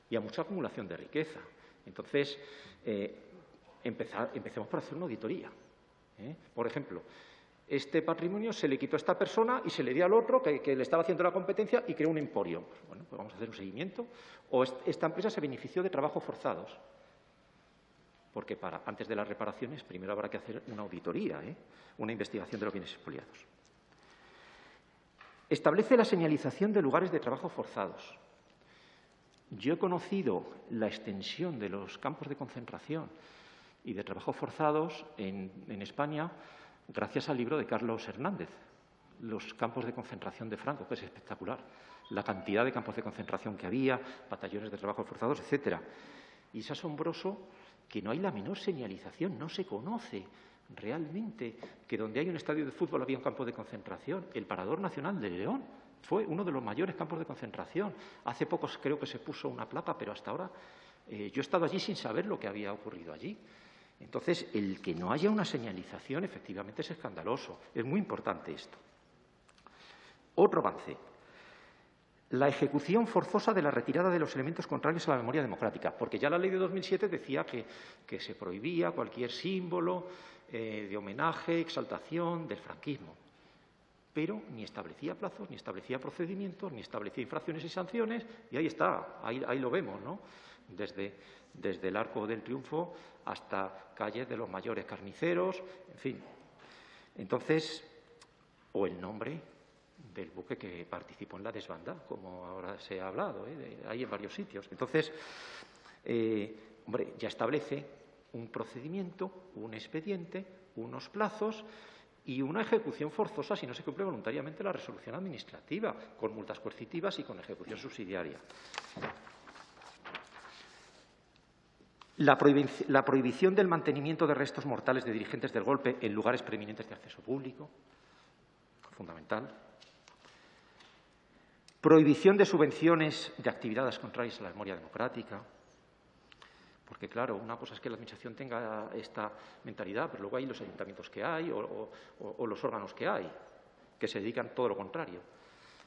S3: y a mucha acumulación de riqueza. Entonces, empecemos por hacer una auditoría. Por ejemplo, este patrimonio se le quitó a esta persona y se le dio al otro que le estaba haciendo la competencia y creó un emporio. Bueno, pues vamos a hacer un seguimiento. O esta empresa se benefició de trabajos forzados. Porque antes de las reparaciones, primero habrá que hacer una auditoría, una investigación de los bienes expoliados. Establece la señalización de lugares de trabajo forzados. Yo he conocido la extensión de los campos de concentración y de trabajos forzados en España gracias al libro de Carlos Hernández, Los campos de concentración de Franco, que es espectacular. La cantidad de campos de concentración que había, batallones de trabajos forzados, etcétera. Y es asombroso que no hay la menor señalización, no se conoce realmente que donde hay un estadio de fútbol había un campo de concentración. El Parador Nacional de León fue uno de los mayores campos de concentración. Hace poco creo que se puso una placa, pero hasta ahora yo he estado allí sin saber lo que había ocurrido allí. Entonces, el que no haya una señalización, efectivamente, es escandaloso. Es muy importante esto. Otro avance. La ejecución forzosa de la retirada de los elementos contrarios a la memoria democrática, porque ya la ley de 2007 decía que se prohibía cualquier símbolo de homenaje, exaltación del franquismo, pero ni establecía plazos, ni establecía procedimientos, ni establecía infracciones y sanciones, y ahí está, ahí lo vemos, ¿no? Desde desde el Arco del Triunfo hasta calles de los mayores carniceros, en fin. Entonces, o el nombre del buque que participó en la desbanda, como ahora se ha hablado, hay en varios sitios. Entonces, hombre, ya establece un procedimiento, un expediente, unos plazos y una ejecución forzosa si no se cumple voluntariamente la resolución administrativa, con multas coercitivas y con ejecución subsidiaria. La prohibición del mantenimiento de restos mortales de dirigentes del golpe en lugares preeminentes de acceso público, fundamental. Prohibición de subvenciones de actividades contrarias a la memoria democrática. Porque, claro, una cosa es que la Administración tenga esta mentalidad, pero luego hay los ayuntamientos que hay o los órganos que hay, que se dedican a todo lo contrario.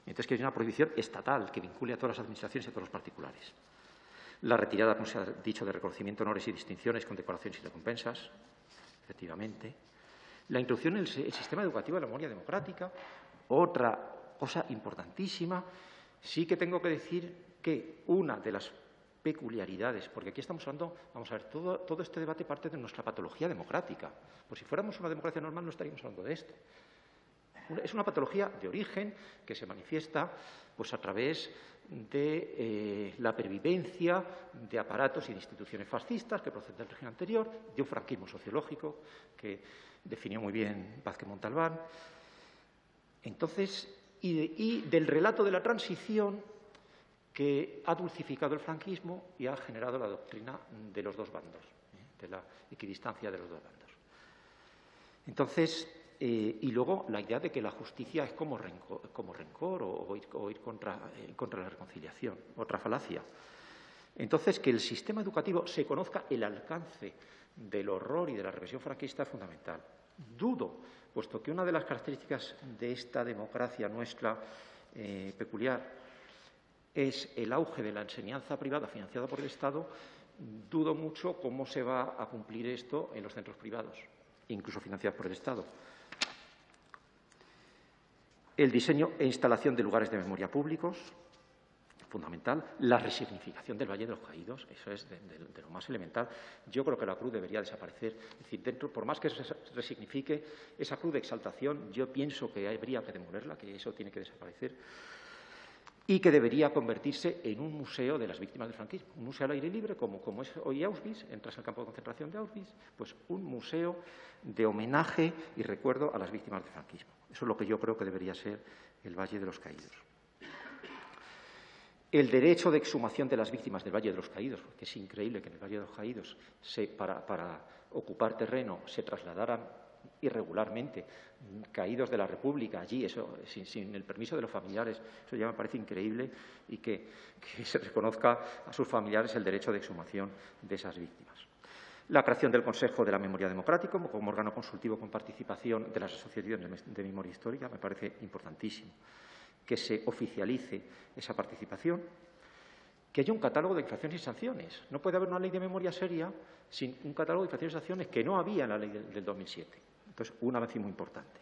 S3: Entonces, que hay una prohibición estatal que vincule a todas las administraciones y a todos los particulares. La retirada, como se ha dicho, de reconocimiento, honores y distinciones, condecoraciones y recompensas, efectivamente. La introducción en el sistema educativo de la memoria democrática, otra cosa importantísima. Sí que tengo que decir que una de las peculiaridades, porque aquí estamos hablando, vamos a ver, todo este debate parte de nuestra patología democrática. Pues si fuéramos una democracia normal no estaríamos hablando de esto. Es una patología de origen que se manifiesta pues, a través de la pervivencia de aparatos y de instituciones fascistas que proceden del régimen anterior, de un franquismo sociológico que definió muy bien Vázquez Montalbán. Entonces, y del relato de la transición que ha dulcificado el franquismo y ha generado la doctrina de los dos bandos, de la equidistancia de los dos bandos. Entonces, y luego la idea de que la justicia es como rencor o ir contra la reconciliación, otra falacia. Entonces, que el sistema educativo se conozca el alcance del horror y de la represión franquista es fundamental. Dudo, puesto que una de las características de esta democracia nuestra peculiar es el auge de la enseñanza privada financiada por el Estado, dudo mucho cómo se va a cumplir esto en los centros privados, incluso financiados por el Estado. El diseño e instalación de lugares de memoria públicos, fundamental. La resignificación del Valle de los Caídos, eso es de lo más elemental. Yo creo que la cruz debería desaparecer. Es decir, por más que se resignifique esa cruz de exaltación, yo pienso que habría que demolerla, que eso tiene que desaparecer. Y que debería convertirse en un museo de las víctimas del franquismo. Un museo al aire libre, como es hoy Auschwitz, entras al campo de concentración de Auschwitz, pues un museo de homenaje y recuerdo a las víctimas del franquismo. Eso es lo que yo creo que debería ser el Valle de los Caídos. El derecho de exhumación de las víctimas del Valle de los Caídos, porque es increíble que en el Valle de los Caídos, para ocupar terreno, se trasladaran irregularmente caídos de la República allí, eso sin el permiso de los familiares. Eso ya me parece increíble y que se reconozca a sus familiares el derecho de exhumación de esas víctimas. La creación del Consejo de la Memoria Democrática como órgano consultivo con participación de las asociaciones de memoria histórica me parece importantísimo. Que se oficialice esa participación, que haya un catálogo de infracciones y sanciones. No puede haber una ley de memoria seria sin un catálogo de infracciones y sanciones que no había en la ley del 2007. Entonces, un avance muy importante.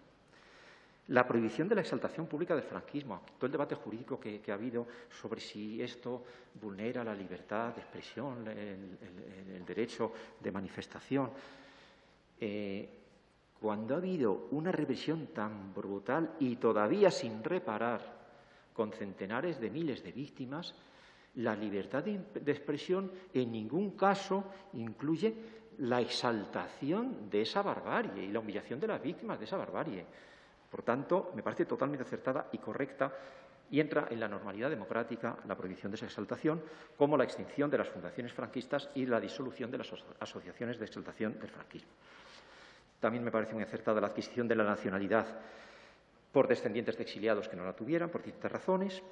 S3: La prohibición de la exaltación pública del franquismo, todo el debate jurídico que ha habido sobre si esto vulnera la libertad de expresión, el derecho de manifestación. Cuando ha habido una represión tan brutal y todavía sin reparar, con centenares de miles de víctimas, la libertad de expresión en ningún caso incluye la exaltación de esa barbarie y la humillación de las víctimas de esa barbarie. Por tanto, me parece totalmente acertada y correcta y entra en la normalidad democrática la prohibición de esa exaltación, como la extinción de las fundaciones franquistas y la disolución de las asociaciones de exaltación del franquismo. También me parece muy acertada la adquisición de la nacionalidad por descendientes de exiliados que no la tuvieran, por distintas razones.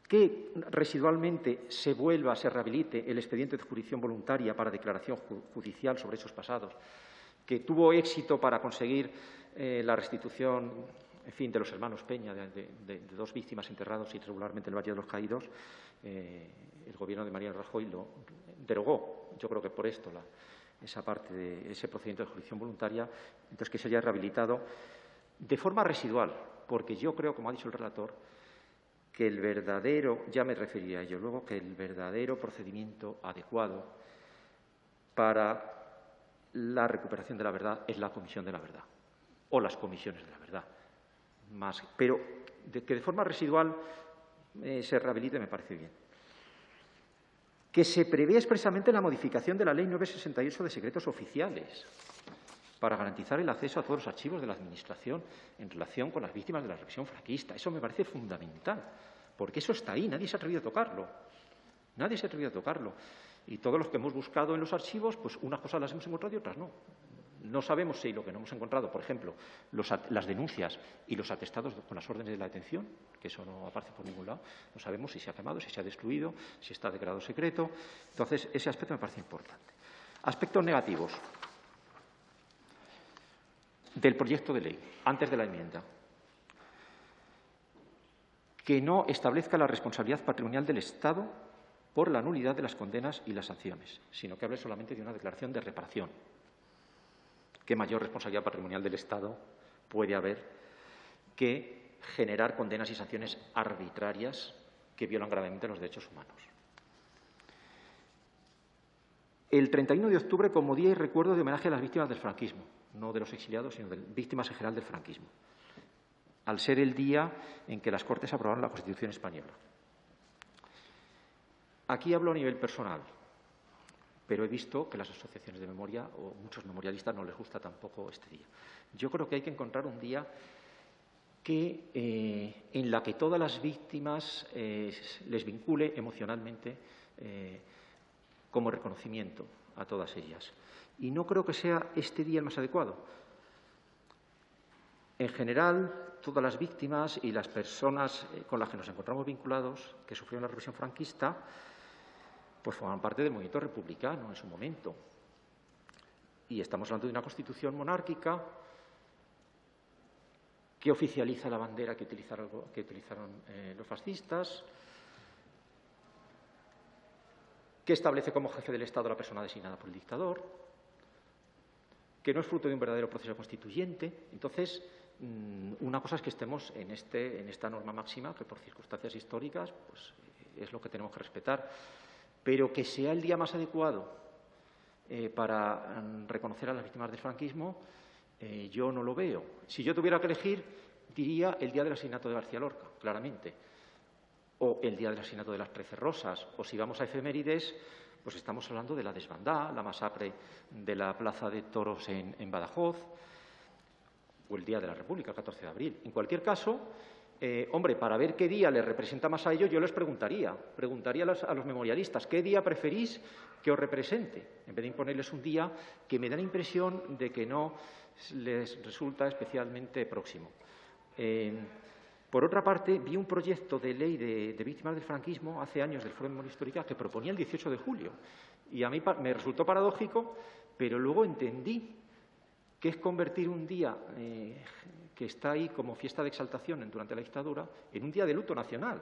S3: Que residualmente se rehabilite el expediente de jurisdicción voluntaria para declaración judicial sobre hechos pasados, que tuvo éxito para conseguir la restitución, en fin, de los hermanos Peña, de dos víctimas enterrados irregularmente en el Valle de los Caídos. El Gobierno de Mariano Rajoy lo derogó, yo creo que por esto, esa parte de ese procedimiento de jurisdicción voluntaria, entonces que se haya rehabilitado de forma residual, porque yo creo, como ha dicho el relator, que que el verdadero, ya me referiré a ello luego, que el verdadero procedimiento adecuado para la recuperación de la verdad es la comisión de la verdad o las comisiones de la verdad. Pero que de forma residual se rehabilite me parece bien. Que se prevé expresamente la modificación de la Ley 968 de secretos oficiales para garantizar el acceso a todos los archivos de la Administración en relación con las víctimas de la represión franquista. Eso me parece fundamental, porque eso está ahí, nadie se ha atrevido a tocarlo. Nadie se ha atrevido a tocarlo. Y todos los que hemos buscado en los archivos, pues unas cosas las hemos encontrado y otras no. No sabemos si lo que no hemos encontrado, por ejemplo, las denuncias y los atestados con las órdenes de la detención, que eso no aparece por ningún lado, no sabemos si se ha quemado, si se ha destruido, si está declarado secreto. Entonces, ese aspecto me parece importante. Aspectos negativos del proyecto de ley, antes de la enmienda. Que no establezca la responsabilidad patrimonial del Estado por la nulidad de las condenas y las sanciones, sino que hable solamente de una declaración de reparación. ¿Qué mayor responsabilidad patrimonial del Estado puede haber que generar condenas y sanciones arbitrarias que violan gravemente los derechos humanos? El 31 de octubre como día y recuerdo de homenaje a las víctimas del franquismo, no de los exiliados, sino de víctimas en general del franquismo, al ser el día en que las Cortes aprobaron la Constitución española. Aquí hablo a nivel personal, pero he visto que las asociaciones de memoria o muchos memorialistas no les gusta tampoco este día. Yo creo que hay que encontrar un día en la que todas las víctimas les vincule emocionalmente como reconocimiento a todas ellas. Y no creo que sea este día el más adecuado. En general, todas las víctimas y las personas con las que nos encontramos vinculados, que sufrieron la represión franquista, pues forman parte del movimiento republicano en su momento. Y estamos hablando de una Constitución monárquica que oficializa la bandera que utilizaron los fascistas, que establece como jefe del Estado a la persona designada por el dictador, que no es fruto de un verdadero proceso constituyente. Entonces, una cosa es que estemos en esta norma máxima, que por circunstancias históricas pues, es lo que tenemos que respetar, pero que sea el día más adecuado para reconocer a las víctimas del franquismo, yo no lo veo. Si yo tuviera que elegir, diría el día del asesinato de García Lorca, claramente, o el día del asesinato de las 13 Rosas, o si vamos a efemérides, pues estamos hablando de la desbandada, la masacre de la Plaza de Toros en Badajoz, o el Día de la República, el 14 de abril. En cualquier caso, hombre, para ver qué día les representa más a ellos, yo les preguntaría a los memorialistas, ¿qué día preferís que os represente? En vez de imponerles un día que me da la impresión de que no les resulta especialmente próximo. Por otra parte, vi un proyecto de ley de víctimas del franquismo hace años del Foro de Memoria Histórica que proponía el 18 de julio. Y a mí me resultó paradójico, pero luego entendí que es convertir un día que está ahí como fiesta de exaltación durante la dictadura en un día de luto nacional.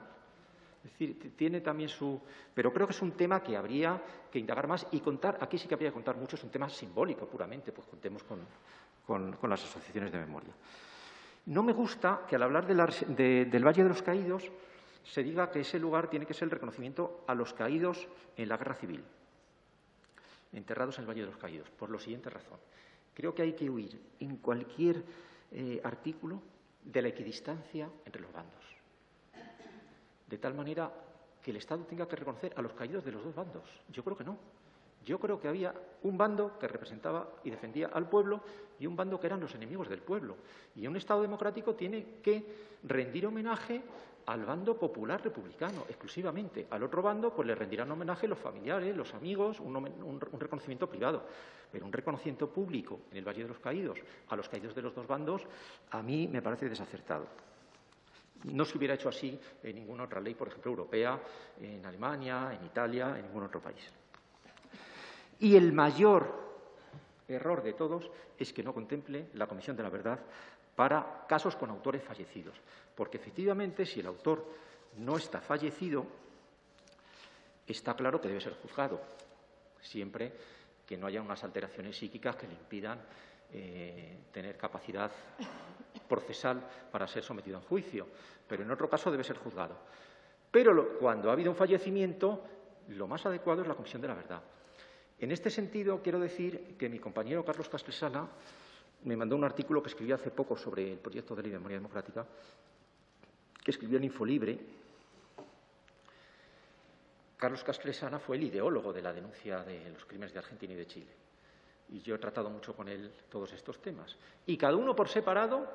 S3: Es decir, tiene también su... Pero creo que es un tema que habría que indagar más y contar. Aquí sí que habría que contar mucho, es un tema simbólico puramente, pues contemos con las asociaciones de memoria. No me gusta que al hablar del Valle de los Caídos se diga que ese lugar tiene que ser el reconocimiento a los caídos en la Guerra Civil, enterrados en el Valle de los Caídos, por la siguiente razón. Creo que hay que huir en cualquier artículo de la equidistancia entre los bandos, de tal manera que el Estado tenga que reconocer a los caídos de los dos bandos. Yo creo que no. Yo creo que había un bando que representaba y defendía al pueblo y un bando que eran los enemigos del pueblo. Y un Estado democrático tiene que rendir homenaje al bando popular republicano, exclusivamente. Al otro bando, pues le rendirán homenaje los familiares, los amigos, un reconocimiento privado. Pero un reconocimiento público en el Valle de los Caídos, a los caídos de los dos bandos, a mí me parece desacertado. No se hubiera hecho así en ninguna otra ley, por ejemplo, europea, en Alemania, en Italia, en ningún otro país. Y el mayor error de todos es que no contemple la Comisión de la Verdad para casos con autores fallecidos. Porque, efectivamente, si el autor no está fallecido, está claro que debe ser juzgado, siempre que no haya unas alteraciones psíquicas que le impidan tener capacidad procesal para ser sometido a juicio. Pero, en otro caso, debe ser juzgado. Pero cuando ha habido un fallecimiento, lo más adecuado es la Comisión de la Verdad. En este sentido, quiero decir que mi compañero Carlos Castresana me mandó un artículo que escribió hace poco sobre el proyecto de ley de memoria democrática, que escribió en Infolibre. Carlos Castresana fue el ideólogo de la denuncia de los crímenes de Argentina y de Chile. Y yo he tratado mucho con él todos estos temas. Y cada uno por separado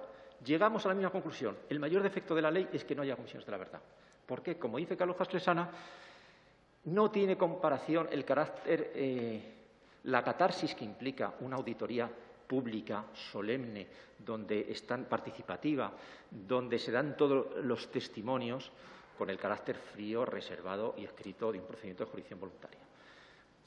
S3: llegamos a la misma conclusión. El mayor defecto de la ley es que no haya comisiones de la verdad. ¿Por qué? Como dice Carlos Castresana, no tiene comparación el carácter, la catarsis que implica una auditoría pública, solemne, donde están participativa, donde se dan todos los testimonios, con el carácter frío, reservado y escrito de un procedimiento de jurisdicción voluntaria.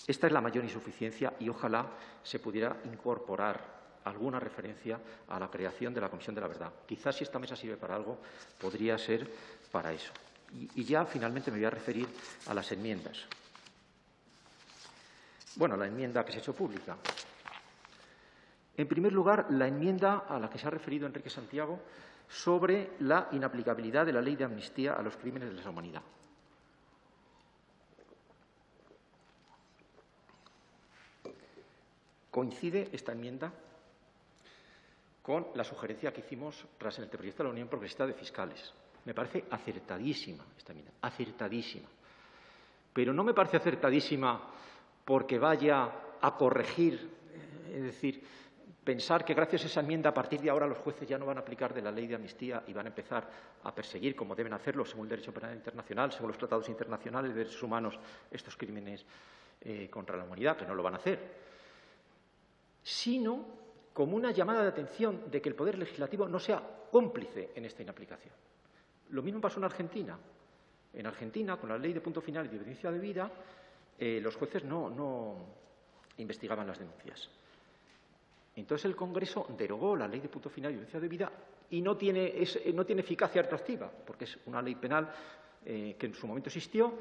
S3: Esta es la mayor insuficiencia y ojalá se pudiera incorporar alguna referencia a la creación de la Comisión de la Verdad. Quizás, si esta mesa sirve para algo, podría ser para eso. Y ya, finalmente, me voy a referir a las enmiendas. Bueno, la enmienda que se ha hecho pública. En primer lugar, la enmienda a la que se ha referido Enrique Santiago sobre la inaplicabilidad de la ley de amnistía a los crímenes de lesa humanidad. Coincide esta enmienda con la sugerencia que hicimos tras el anteproyecto de la Unión Progresista de Fiscales. Me parece acertadísima esta enmienda, acertadísima. Pero no me parece acertadísima porque vaya a corregir, es decir, pensar que gracias a esa enmienda a partir de ahora los jueces ya no van a aplicar de la ley de amnistía y van a empezar a perseguir, como deben hacerlo según el derecho penal internacional, según los tratados internacionales de derechos humanos, estos crímenes contra la humanidad, que no lo van a hacer, sino como una llamada de atención de que el Poder Legislativo no sea cómplice en esta inaplicación. Lo mismo pasó en Argentina. En Argentina, con la ley de punto final y de evidencia de vida, los jueces no investigaban las denuncias. Entonces el Congreso derogó la ley de punto final y evidencia de vida y no tiene eficacia retroactiva, porque es una ley penal que en su momento existió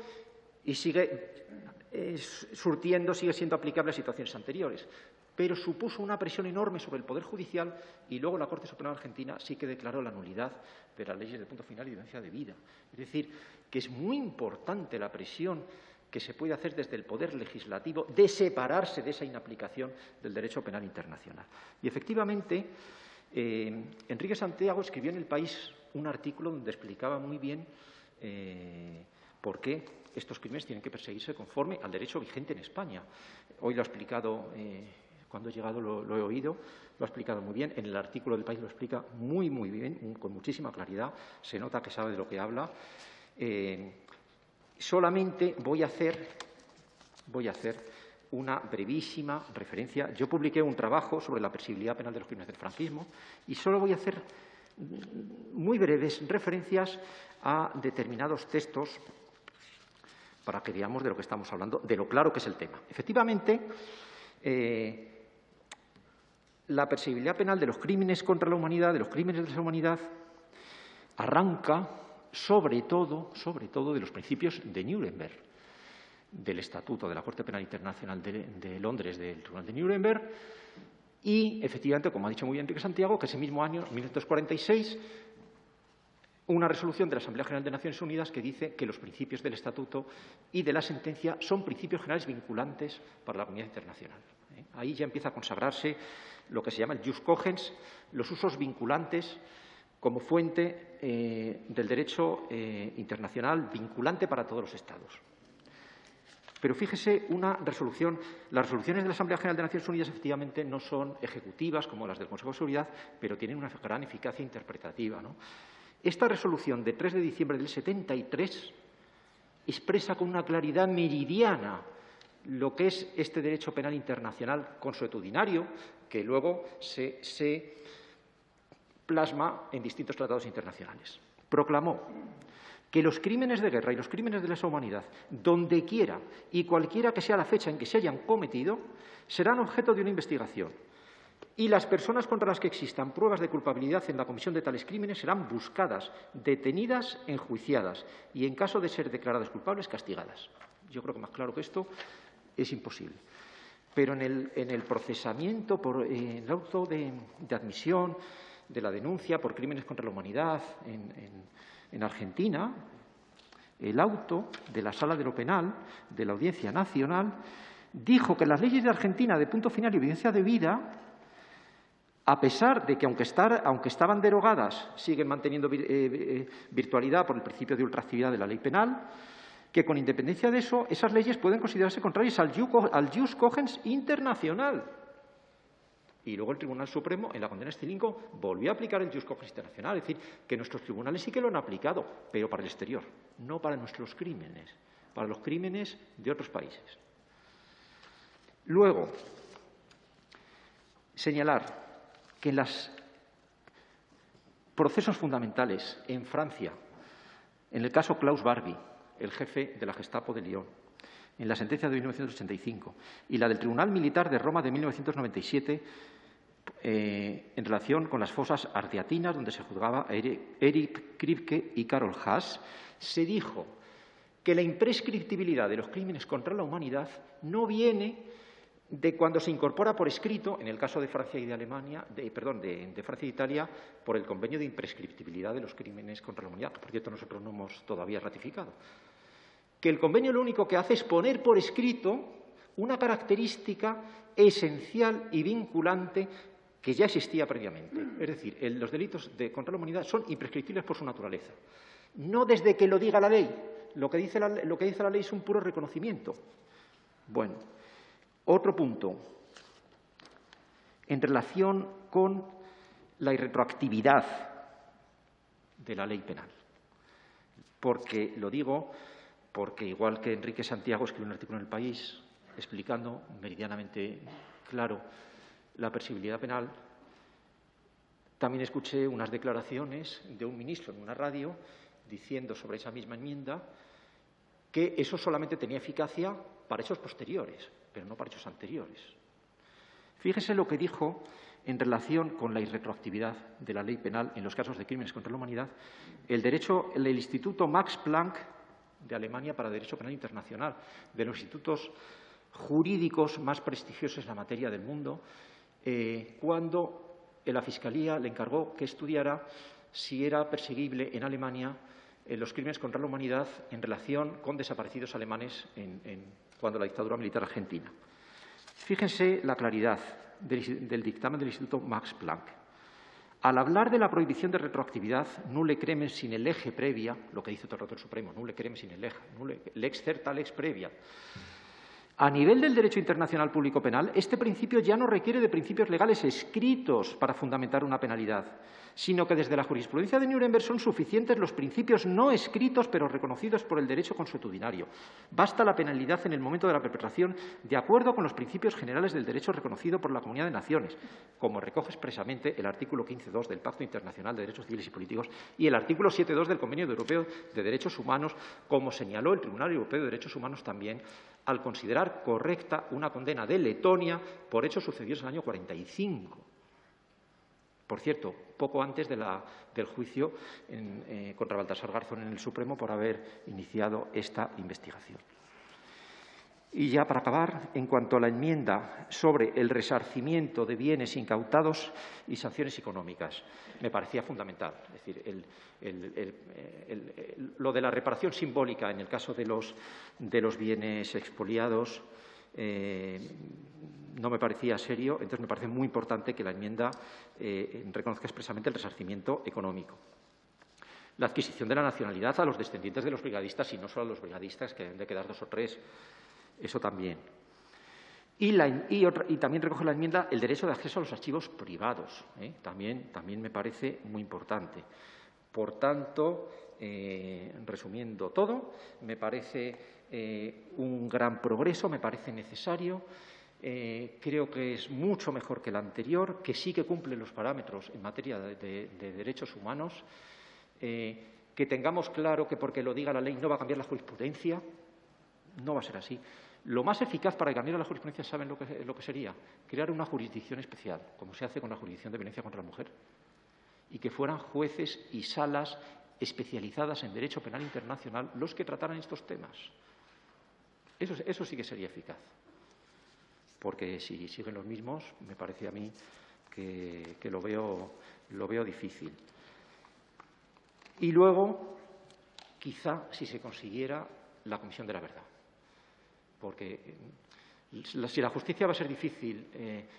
S3: y sigue sigue siendo aplicable a situaciones anteriores. Pero supuso una presión enorme sobre el Poder Judicial y luego la Corte Suprema Argentina sí que declaró la nulidad de las leyes de punto final y evidencia de vida. Es decir, que es muy importante la presión que se puede hacer desde el Poder Legislativo de separarse de esa inaplicación del derecho penal internacional. Y, efectivamente, Enrique Santiago escribió en El País un artículo donde explicaba muy bien por qué estos crímenes tienen que perseguirse conforme al derecho vigente en España. Hoy lo ha explicado, cuando he llegado lo he oído, lo ha explicado muy bien. En el artículo del País lo explica muy, muy bien, con muchísima claridad. Se nota que sabe de lo que habla. Solamente voy a hacer una brevísima referencia. Yo publiqué un trabajo sobre la perseguibilidad penal de los crímenes del franquismo y solo voy a hacer muy breves referencias a determinados textos para que veamos de lo que estamos hablando, de lo claro que es el tema. Efectivamente, la perseguibilidad penal de los crímenes contra la humanidad, de los crímenes de la humanidad, arranca sobre todo de los principios de Nuremberg, del Estatuto de la Corte Penal Internacional de Londres, del Tribunal de Nuremberg, y, efectivamente, como ha dicho muy bien Enrique Santiago, que ese mismo año, 1946, una resolución de la Asamblea General de Naciones Unidas que dice que los principios del Estatuto y de la sentencia son principios generales vinculantes para la comunidad internacional. Ahí ya empieza a consagrarse lo que se llama el jus cogens, los usos vinculantes como fuente del derecho internacional vinculante para todos los Estados. Pero fíjese, las resoluciones de la Asamblea General de Naciones Unidas efectivamente no son ejecutivas como las del Consejo de Seguridad, pero tienen una gran eficacia interpretativa, ¿no? Esta resolución de 3 de diciembre del 73 expresa con una claridad meridiana lo que es este derecho penal internacional consuetudinario, que luego se plasma en distintos tratados internacionales. Proclamó que los crímenes de guerra y los crímenes de lesa humanidad, donde quiera y cualquiera que sea la fecha en que se hayan cometido, serán objeto de una investigación y las personas contra las que existan pruebas de culpabilidad en la comisión de tales crímenes serán buscadas, detenidas, enjuiciadas y, en caso de ser declaradas culpables, castigadas. Yo creo que más claro que esto es imposible. Pero en el procesamiento, en el auto de admisión de la denuncia por crímenes contra la humanidad en Argentina, el auto de la Sala de lo Penal de la Audiencia Nacional dijo que las leyes de Argentina de punto final y evidencia debida, a pesar de que, aunque estaban derogadas, siguen manteniendo virtualidad por el principio de ultraactividad de la ley penal, que con independencia de eso, esas leyes pueden considerarse contrarias al jus cogens internacional. Y luego el Tribunal Supremo, en la condena Estilingo, volvió a aplicar el jus cogens internacional, es decir, que nuestros tribunales sí que lo han aplicado, pero para el exterior, no para nuestros crímenes, para los crímenes de otros países. Luego, señalar que en los procesos fundamentales en Francia, en el caso Klaus Barbie, el jefe de la Gestapo de Lyon, en la sentencia de 1985 y la del Tribunal Militar de Roma de 1997, en relación con las fosas ardeatinas, donde se juzgaba a Erich Kripke y Karol Haas, se dijo que la imprescriptibilidad de los crímenes contra la humanidad no viene de cuando se incorpora por escrito, en el caso de Francia y de Alemania, de Francia e Italia, por el convenio de imprescriptibilidad de los crímenes contra la humanidad, que por cierto nosotros no hemos todavía ratificado. Que el convenio lo único que hace es poner por escrito una característica esencial y vinculante que ya existía previamente. Es decir, los delitos contra la humanidad son imprescriptibles por su naturaleza. No desde que lo diga la ley. Lo que dice la ley es un puro reconocimiento. Bueno, otro punto, en relación con la irretroactividad de la ley penal. Porque, lo digo, porque igual que Enrique Santiago escribió un artículo en El País explicando meridianamente claro la perseguibilidad penal, también escuché unas declaraciones de un ministro en una radio diciendo sobre esa misma enmienda que eso solamente tenía eficacia para hechos posteriores, pero no para hechos anteriores. Fíjese lo que dijo en relación con la irretroactividad de la ley penal en los casos de crímenes contra la humanidad el Instituto Max Planck de Alemania para Derecho Penal Internacional, de los institutos jurídicos más prestigiosos en la materia del mundo, cuando la Fiscalía le encargó que estudiara si era perseguible en Alemania los crímenes contra la humanidad en relación con desaparecidos alemanes cuando la dictadura militar argentina. Fíjense la claridad del dictamen del Instituto Max Planck. Al hablar de la prohibición de retroactividad, nulle cremen sine lege previa, lo que dice todo el rato el Supremo, nulle cremen sine lege, lex certa lex previa. A nivel del derecho internacional público penal, este principio ya no requiere de principios legales escritos para fundamentar una penalidad, sino que desde la jurisprudencia de Nuremberg son suficientes los principios no escritos pero reconocidos por el derecho consuetudinario. Basta la penalidad en el momento de la perpetración de acuerdo con los principios generales del derecho reconocido por la Comunidad de Naciones, como recoge expresamente el artículo 15.2 del Pacto Internacional de Derechos Civiles y Políticos y el artículo 7.2 del Convenio Europeo de Derechos Humanos, como señaló el Tribunal Europeo de Derechos Humanos también al considerar correcta una condena de Letonia por hechos sucedidos en el año 45. Por cierto, poco antes del juicio contra Baltasar Garzón en el Supremo por haber iniciado esta investigación. Y ya para acabar, en cuanto a la enmienda sobre el resarcimiento de bienes incautados y sanciones económicas, me parecía fundamental. Es decir, lo de la reparación simbólica en el caso de los bienes expoliados no me parecía serio, entonces me parece muy importante que la enmienda reconozca expresamente el resarcimiento económico. La adquisición de la nacionalidad a los descendientes de los brigadistas y no solo a los brigadistas, que deben de quedar 2 o 3, eso también. Y también recoge la enmienda el derecho de acceso a los archivos privados. También me parece muy importante. Por tanto, resumiendo todo, me parece un gran progreso, me parece necesario. Creo que es mucho mejor que el anterior, que sí que cumple los parámetros en materia de derechos humanos, que tengamos claro que porque lo diga la ley no va a cambiar la jurisprudencia, no va a ser así. Lo más eficaz para cambiar la jurisprudencia, ¿saben lo que sería? Crear una jurisdicción especial, como se hace con la jurisdicción de violencia contra la mujer, y que fueran jueces y salas especializadas en derecho penal internacional los que trataran estos temas. Eso sí que sería eficaz. Porque si siguen los mismos, me parece a mí que lo veo difícil. Y luego, quizá si se consiguiera la Comisión de la Verdad. Porque si la justicia va a ser difícil,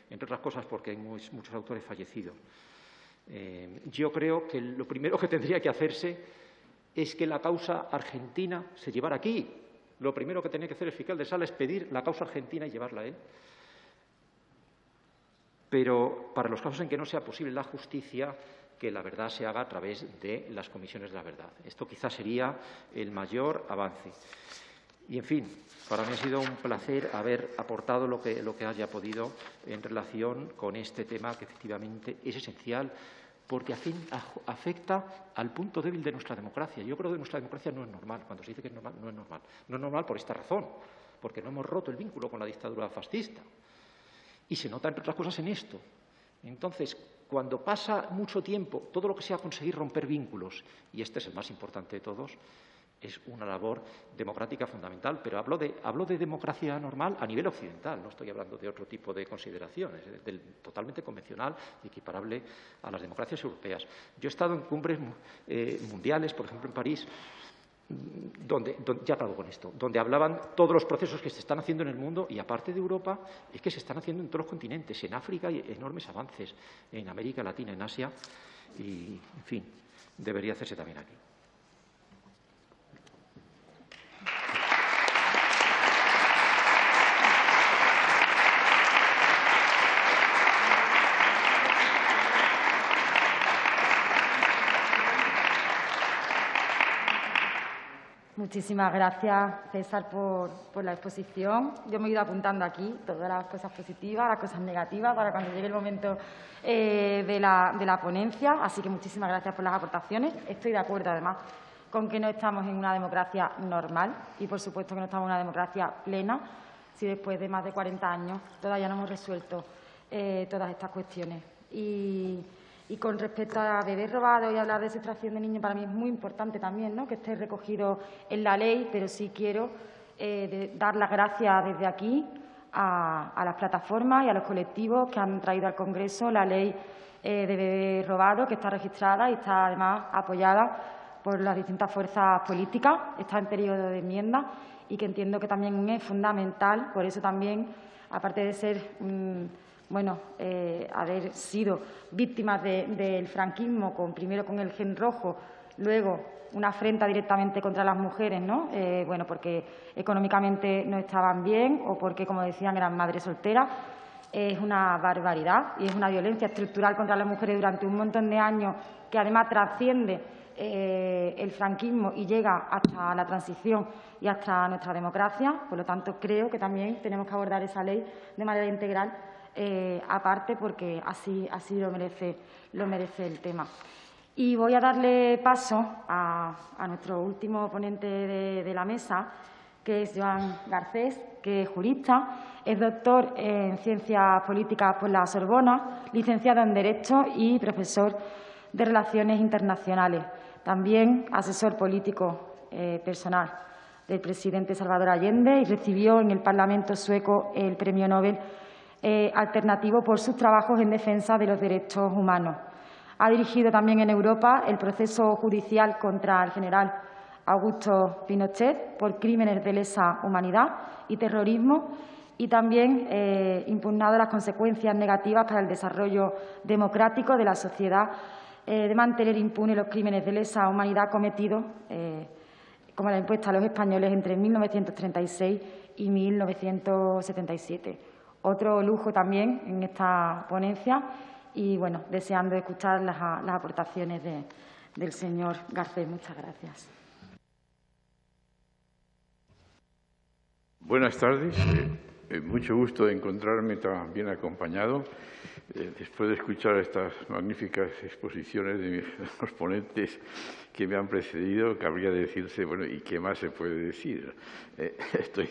S3: entre otras cosas porque hay muchos autores fallecidos, yo creo que lo primero que tendría que hacerse es que la causa argentina se llevara aquí. Lo primero que tenía que hacer el fiscal de sala es pedir la causa argentina y llevarla a él. Pero para los casos en que no sea posible la justicia, que la verdad se haga a través de las comisiones de la verdad. Esto quizás sería el mayor avance. Y, en fin, para mí ha sido un placer haber aportado lo que haya podido en relación con este tema que efectivamente es esencial porque afecta al punto débil de nuestra democracia. Yo creo que nuestra democracia no es normal. Cuando se dice que es normal, no es normal. No es normal por esta razón, porque no hemos roto el vínculo con la dictadura fascista. Y se nota, entre otras cosas, en esto. Entonces, cuando pasa mucho tiempo, todo lo que sea conseguir romper vínculos, y este es el más importante de todos, es una labor democrática fundamental. Pero hablo de democracia normal a nivel occidental, no estoy hablando de otro tipo de consideraciones, totalmente convencional y equiparable a las democracias europeas. Yo he estado en cumbres mundiales, por ejemplo, en París, donde ya acabo con esto, donde hablaban todos los procesos que se están haciendo en el mundo y, aparte de Europa, es que se están haciendo en todos los continentes. En África hay enormes avances, en América Latina, en Asia y, en fin, debería hacerse también aquí.
S1: Muchísimas gracias, César, por la exposición. Yo me he ido apuntando aquí todas las cosas positivas, las cosas negativas, para cuando llegue el momento de la ponencia. Así que muchísimas gracias por las aportaciones. Estoy de acuerdo, además, con que no estamos en una democracia normal y, por supuesto, que no estamos en una democracia plena si después de más de 40 años todavía no hemos resuelto todas estas cuestiones. Y con respecto a bebés robados y hablar de sustracción de niños, para mí es muy importante también, ¿no?, que esté recogido en la ley, pero sí quiero dar las gracias desde aquí a las plataformas y a los colectivos que han traído al Congreso la ley de bebés robados, que está registrada y está además apoyada por las distintas fuerzas políticas, está en periodo de enmienda y que entiendo que también es fundamental. Por eso también, aparte de ser haber sido víctimas del franquismo, primero con el gen rojo, luego una afrenta directamente contra las mujeres, ¿no? Porque económicamente no estaban bien o porque, como decían, eran madres solteras. Es una barbaridad y es una violencia estructural contra las mujeres durante un montón de años que además trasciende el franquismo y llega hasta la transición y hasta nuestra democracia. Por lo tanto, creo que también tenemos que abordar esa ley de manera integral, aparte, porque así lo merece el tema. Y voy a darle paso a nuestro último ponente de la mesa, que es Joan Garcés, que es jurista, es doctor en Ciencias Políticas por la Sorbona, licenciado en Derecho y profesor de Relaciones Internacionales. También asesor político personal del presidente Salvador Allende y recibió en el Parlamento sueco el Premio Nobel alternativo por sus trabajos en defensa de los derechos humanos. Ha dirigido también en Europa el proceso judicial contra el general Augusto Pinochet por crímenes de lesa humanidad y terrorismo y también impugnado las consecuencias negativas para el desarrollo democrático de la sociedad de mantener impunes los crímenes de lesa humanidad cometidos, como la impuesta a los españoles entre 1936 y 1977. Otro lujo también en esta ponencia y, bueno, deseando escuchar las aportaciones del señor Garcés. Muchas gracias.
S4: Buenas tardes. Mucho gusto de encontrarme tan bien acompañado. Después de escuchar estas magníficas exposiciones de los ponentes que me han precedido, cabría decirse, bueno, ¿y qué más se puede decir? Estoy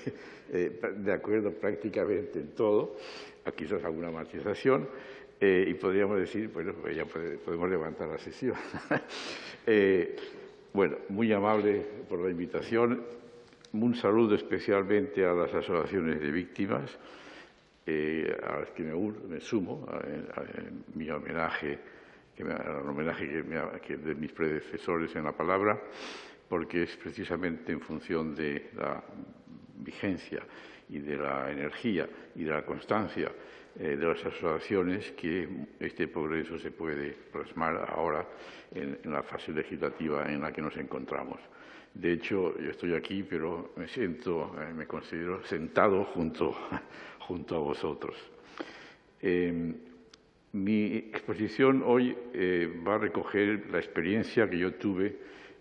S4: de acuerdo prácticamente en todo, quizás alguna matización, y podríamos decir, bueno, pues ya podemos levantar la sesión. Bueno, muy amable por la invitación. Un saludo especialmente a las asociaciones de víctimas, a las que me sumo en mi homenaje, al homenaje que de mis predecesores en la palabra, porque es precisamente en función de la vigencia y de la energía y de la constancia de las asociaciones que este progreso se puede plasmar ahora en la fase legislativa en la que nos encontramos. De hecho, yo estoy aquí, pero me considero sentado junto a vosotros. Mi exposición hoy va a recoger la experiencia que yo tuve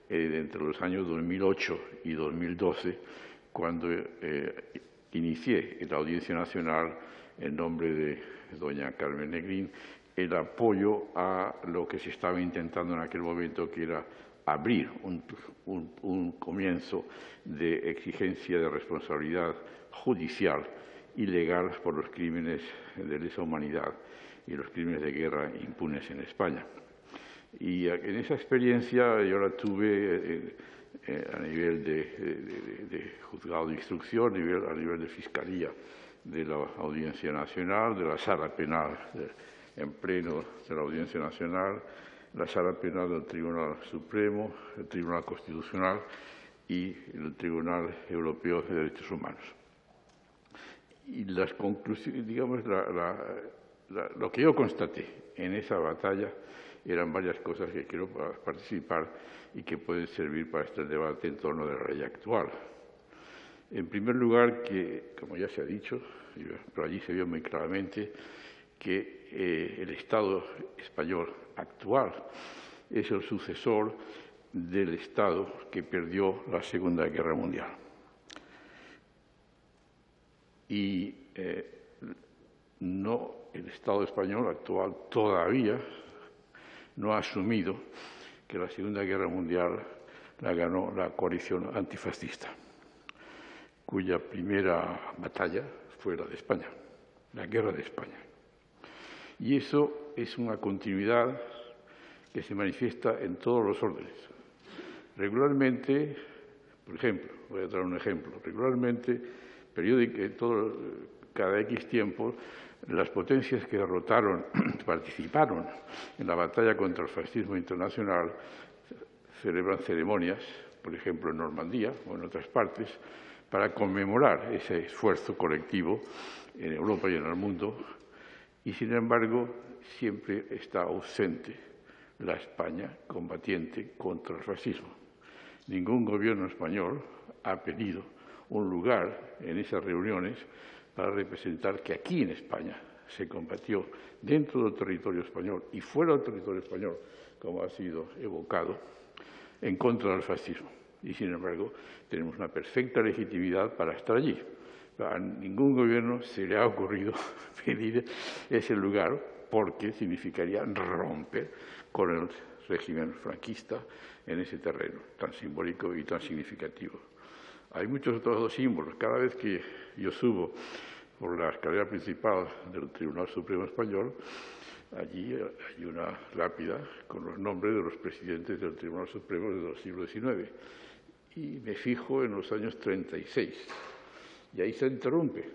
S4: entre los años 2008 y 2012, cuando inicié en la Audiencia Nacional, en nombre de doña Carmen Negrín, el apoyo a lo que se estaba intentando en aquel momento, que era abrir un comienzo de exigencia de responsabilidad judicial y legal por los crímenes de lesa humanidad y los crímenes de guerra impunes en España. Y en esa experiencia yo la tuve a nivel de juzgado de instrucción, a nivel de fiscalía de la Audiencia Nacional, de la Sala Penal en pleno de la Audiencia Nacional, la Sala Penal del Tribunal Supremo, el Tribunal Constitucional y el Tribunal Europeo de Derechos Humanos. Y las conclusiones, digamos, lo que yo constaté en esa batalla eran varias cosas que quiero participar y que pueden servir para este debate en torno del rey actual. En primer lugar, que, como ya se ha dicho, pero allí se vio muy claramente, que el Estado español actual es el sucesor del Estado que perdió la Segunda Guerra Mundial. Y el Estado español actual todavía no ha asumido que la Segunda Guerra Mundial la ganó la coalición antifascista, cuya primera batalla fue la de España, la Guerra de España. Y eso es una continuidad que se manifiesta en todos los órdenes. Regularmente, por ejemplo, voy a dar un ejemplo, regularmente, cada X tiempo, las potencias que participaron en la batalla contra el fascismo internacional celebran ceremonias, por ejemplo en Normandía o en otras partes, para conmemorar ese esfuerzo colectivo en Europa y en el mundo, y sin embargo siempre está ausente la España combatiente contra el fascismo. Ningún gobierno español ha pedido un lugar en esas reuniones para representar que aquí en España se combatió dentro del territorio español y fuera del territorio español, como ha sido evocado, en contra del fascismo. Y, sin embargo, tenemos una perfecta legitimidad para estar allí. A ningún gobierno se le ha ocurrido pedir ese lugar porque significaría romper con el régimen franquista en ese terreno tan simbólico y tan significativo. Hay muchos otros símbolos. Cada vez que yo subo por la escalera principal del Tribunal Supremo Español, allí hay una lápida con los nombres de los presidentes del Tribunal Supremo desde el siglo XIX. Y me fijo en los años 36. Y ahí se interrumpe.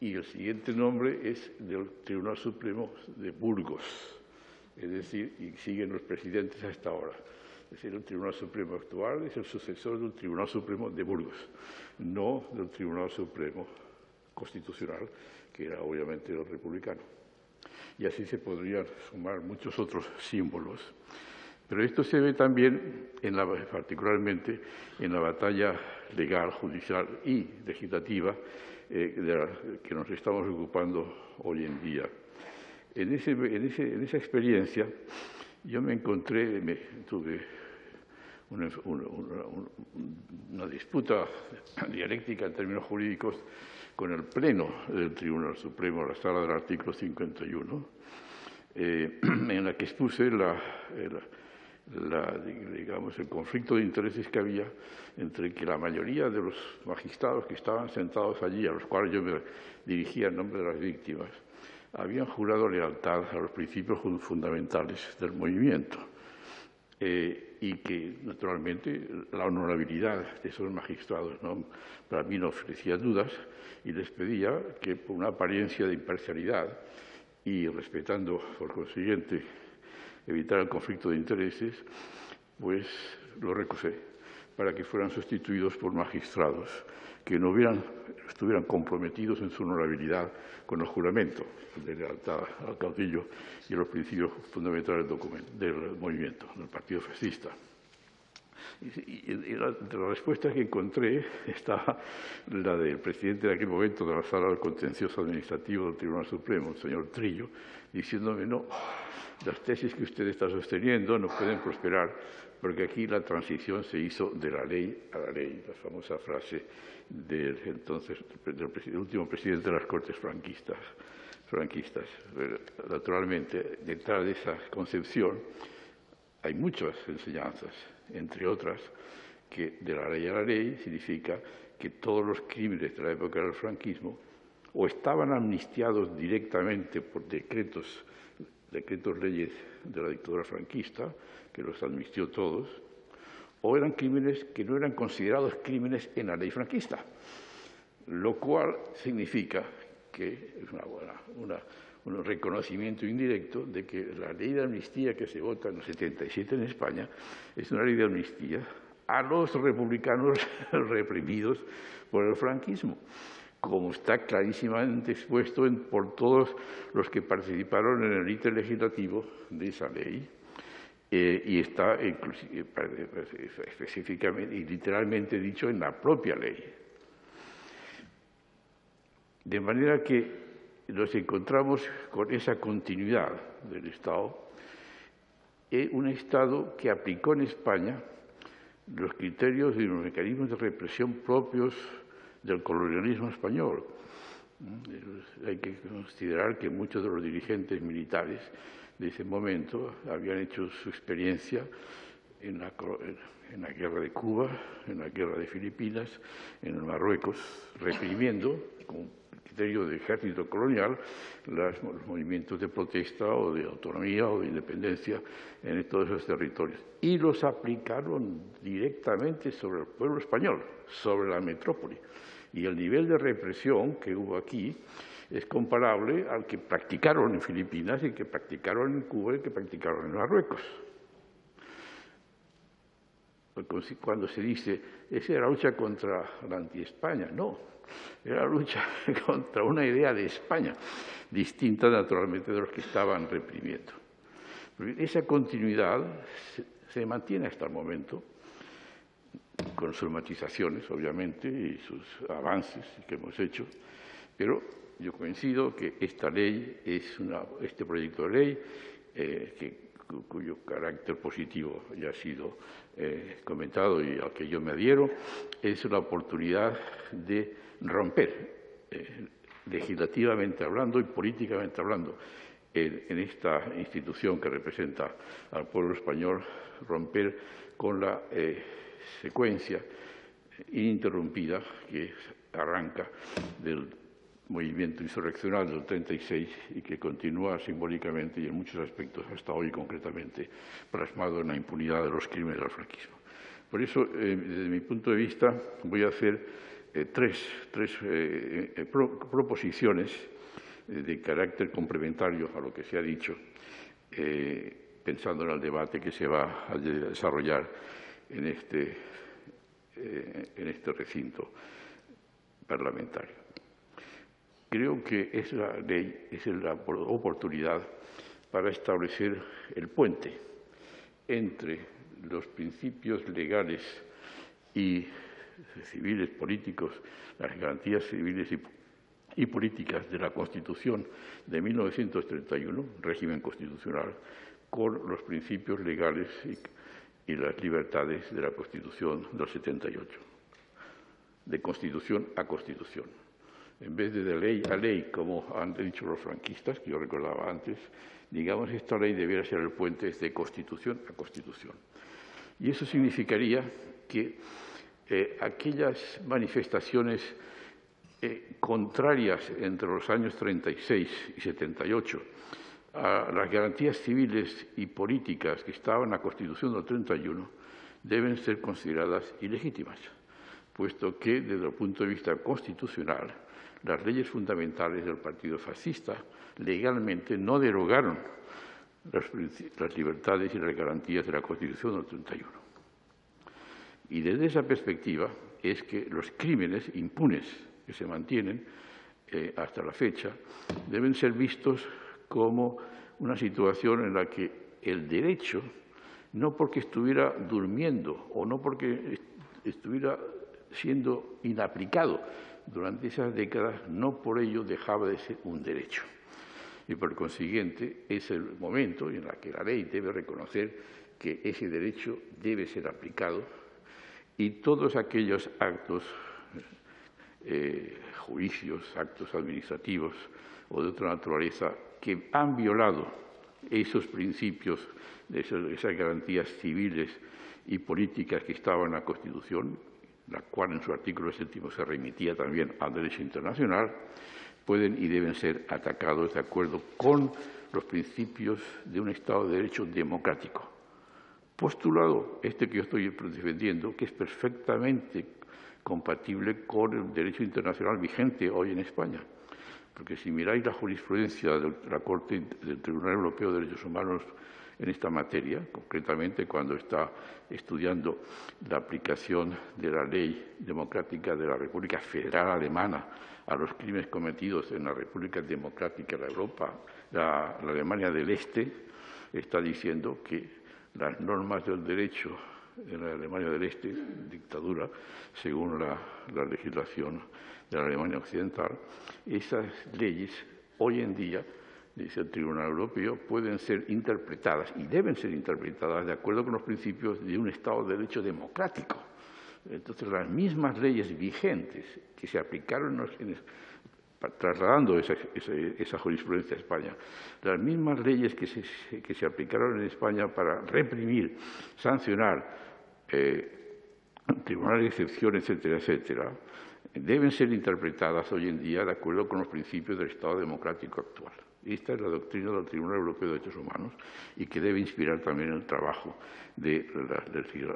S4: Y el siguiente nombre es del Tribunal Supremo de Burgos. Es decir, y siguen los presidentes hasta ahora. Es decir, el Tribunal Supremo actual es el sucesor del Tribunal Supremo de Burgos, no del Tribunal Supremo Constitucional, que era obviamente el republicano. Y así se podrían sumar muchos otros símbolos. Pero esto se ve también, particularmente, en la batalla legal, judicial y legislativa que nos estamos ocupando hoy en día. En esa experiencia yo me encontré, tuve una disputa dialéctica en términos jurídicos con el Pleno del Tribunal Supremo, la sala del artículo 51, en la que expuse digamos, el conflicto de intereses que había entre que la mayoría de los magistrados que estaban sentados allí, a los cuales yo me dirigía en nombre de las víctimas, habían jurado lealtad a los principios fundamentales del movimiento y que, naturalmente, la honorabilidad de esos magistrados para mí no ofrecía dudas y les pedía que, por una apariencia de imparcialidad y respetando, por consiguiente, evitar el conflicto de intereses, pues lo recusé. para que fueran sustituidos por magistrados que no estuvieran comprometidos en su honorabilidad con el juramento de lealtad al caudillo y a los principios fundamentales del movimiento, del partido fascista. Y la respuesta que encontré está la del presidente de aquel momento de la Sala del Contencioso Administrativo del Tribunal Supremo, el señor Trillo, diciéndome: no, las tesis que usted está sosteniendo no pueden prosperar porque aquí la transición se hizo de la ley a la ley, la famosa frase del último presidente de las Cortes franquistas. Naturalmente, detrás de esa concepción hay muchas enseñanzas, entre otras, que de la ley a la ley significa que todos los crímenes de la época del franquismo o estaban amnistiados directamente por decretos leyes de la dictadura franquista, que los amnistió todos, o eran crímenes que no eran considerados crímenes en la ley franquista, lo cual significa que es un reconocimiento indirecto de que la ley de amnistía que se vota en el 77 en España es una ley de amnistía a los republicanos reprimidos por el franquismo, como está clarísimamente expuesto por todos los que participaron en el íter legislativo de esa ley, y está específicamente y literalmente dicho en la propia ley. De manera que nos encontramos con esa continuidad del Estado, un Estado que aplicó en España los criterios y los mecanismos de represión propios del colonialismo español. Hay que considerar que muchos de los dirigentes militares de ese momento habían hecho su experiencia en la guerra de Cuba, en la guerra de Filipinas, en el Marruecos, reprimiendo con criterio de ejército colonial los movimientos de protesta o de autonomía o de independencia en todos esos territorios. Y los aplicaron directamente sobre el pueblo español, sobre la metrópoli. Y el nivel de represión que hubo aquí es comparable al que practicaron en Filipinas y que practicaron en Cuba y que practicaron en Marruecos. Cuando se dice, esa era la lucha contra la anti-España, no, era la lucha contra una idea de España, distinta naturalmente de los que estaban reprimiendo. Esa continuidad se mantiene hasta el momento, con sus matizaciones, obviamente, y sus avances que hemos hecho, pero yo coincido que esta ley este proyecto de ley, cuyo carácter positivo ya ha sido comentado y al que yo me adhiero, es una oportunidad de romper, legislativamente hablando y políticamente hablando, en esta institución que representa al pueblo español, romper con la secuencia ininterrumpida que arranca del movimiento insurreccional del 36 y que continúa simbólicamente y en muchos aspectos hasta hoy concretamente plasmado en la impunidad de los crímenes del franquismo. Por eso, desde mi punto de vista, voy a hacer tres proposiciones de carácter complementario a lo que se ha dicho, pensando en el debate que se va a desarrollar en este recinto parlamentario. Creo que esa ley es la oportunidad para establecer el puente entre los principios legales y civiles políticos, las garantías civiles y políticas de la Constitución de 1931, régimen constitucional, con los principios legales y las libertades de la Constitución del 78, de Constitución a Constitución. En vez de ley a ley, como han dicho los franquistas, que yo recordaba antes, digamos, esta ley debiera ser el puente de Constitución a Constitución. Y eso significaría que aquellas manifestaciones contrarias entre los años 36 y 78 a las garantías civiles y políticas que estaban en la Constitución del 31 deben ser consideradas ilegítimas, puesto que, desde el punto de vista constitucional, las leyes fundamentales del Partido Fascista legalmente no derogaron las libertades y las garantías de la Constitución del 31. Y desde esa perspectiva es que los crímenes impunes que se mantienen hasta la fecha deben ser vistos como una situación en la que el derecho, no porque estuviera durmiendo o no porque estuviera siendo inaplicado durante esas décadas, no por ello dejaba de ser un derecho. Y por consiguiente es el momento en el que la ley debe reconocer que ese derecho debe ser aplicado y todos aquellos actos, juicios, actos administrativos o de otra naturaleza que han violado esos principios, esas garantías civiles y políticas que estaban en la Constitución, la cual en su artículo 7 se remitía también al derecho internacional, pueden y deben ser atacados de acuerdo con los principios de un Estado de Derecho democrático. Postulado que yo estoy defendiendo, que es perfectamente compatible con el derecho internacional vigente hoy en España. Porque si miráis la jurisprudencia de la Corte del Tribunal Europeo de Derechos Humanos en esta materia, concretamente cuando está estudiando la aplicación de la ley democrática de la República Federal Alemana a los crímenes cometidos en la República Democrática de Europa, la Alemania del Este, está diciendo que las normas del derecho en la Alemania del Este, dictadura, según la legislación de la Alemania Occidental, esas leyes hoy en día, dice el Tribunal Europeo, pueden ser interpretadas y deben ser interpretadas de acuerdo con los principios de un Estado de Derecho democrático. Entonces, las mismas leyes vigentes que se aplicaron trasladando esa jurisprudencia a España, las mismas leyes que se aplicaron en España para reprimir, sancionar, tribunales de excepción, etcétera, etcétera, deben ser interpretadas hoy en día de acuerdo con los principios del Estado democrático actual. Esta es la doctrina del Tribunal Europeo de Derechos Humanos y que debe inspirar también el trabajo del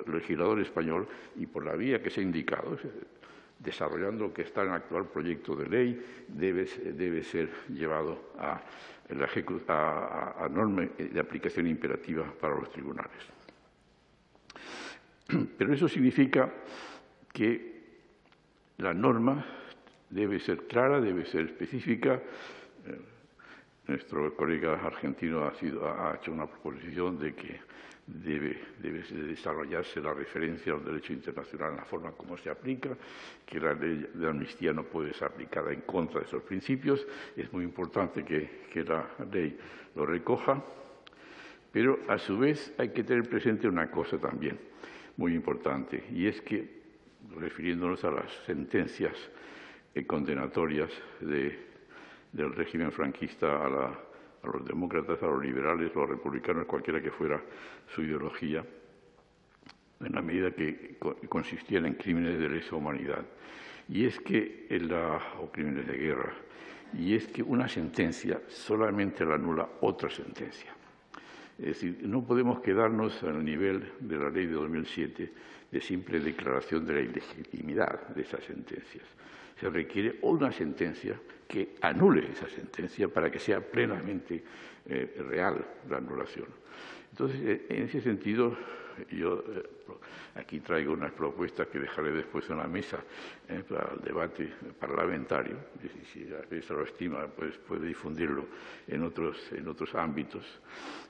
S4: legislador español y por la vía que se ha indicado, desarrollando lo que está en el actual proyecto de ley, debe ser llevado a norma de aplicación imperativa para los tribunales. Pero eso significa que la norma debe ser clara, debe ser específica. Nuestro colega argentino ha hecho una proposición de que debe desarrollarse la referencia al derecho internacional en la forma como se aplica, que la ley de amnistía no puede ser aplicada en contra de esos principios. Es muy importante que la ley lo recoja, pero a su vez hay que tener presente una cosa también muy importante, y es que, refiriéndonos a las sentencias condenatorias del régimen franquista a los demócratas, a los liberales, a los republicanos, cualquiera que fuera su ideología, en la medida que consistían en crímenes de lesa humanidad, o crímenes de guerra, y es que una sentencia solamente la anula otra sentencia. Es decir, no podemos quedarnos al nivel de la ley de 2007 de simple declaración de la ilegitimidad de esas sentencias. Se requiere una sentencia que anule esa sentencia para que sea plenamente real la anulación. Entonces, en ese sentido, yo aquí traigo unas propuestas que dejaré después en la mesa para el debate parlamentario. Y si eso lo estima, pues puede difundirlo en otros ámbitos.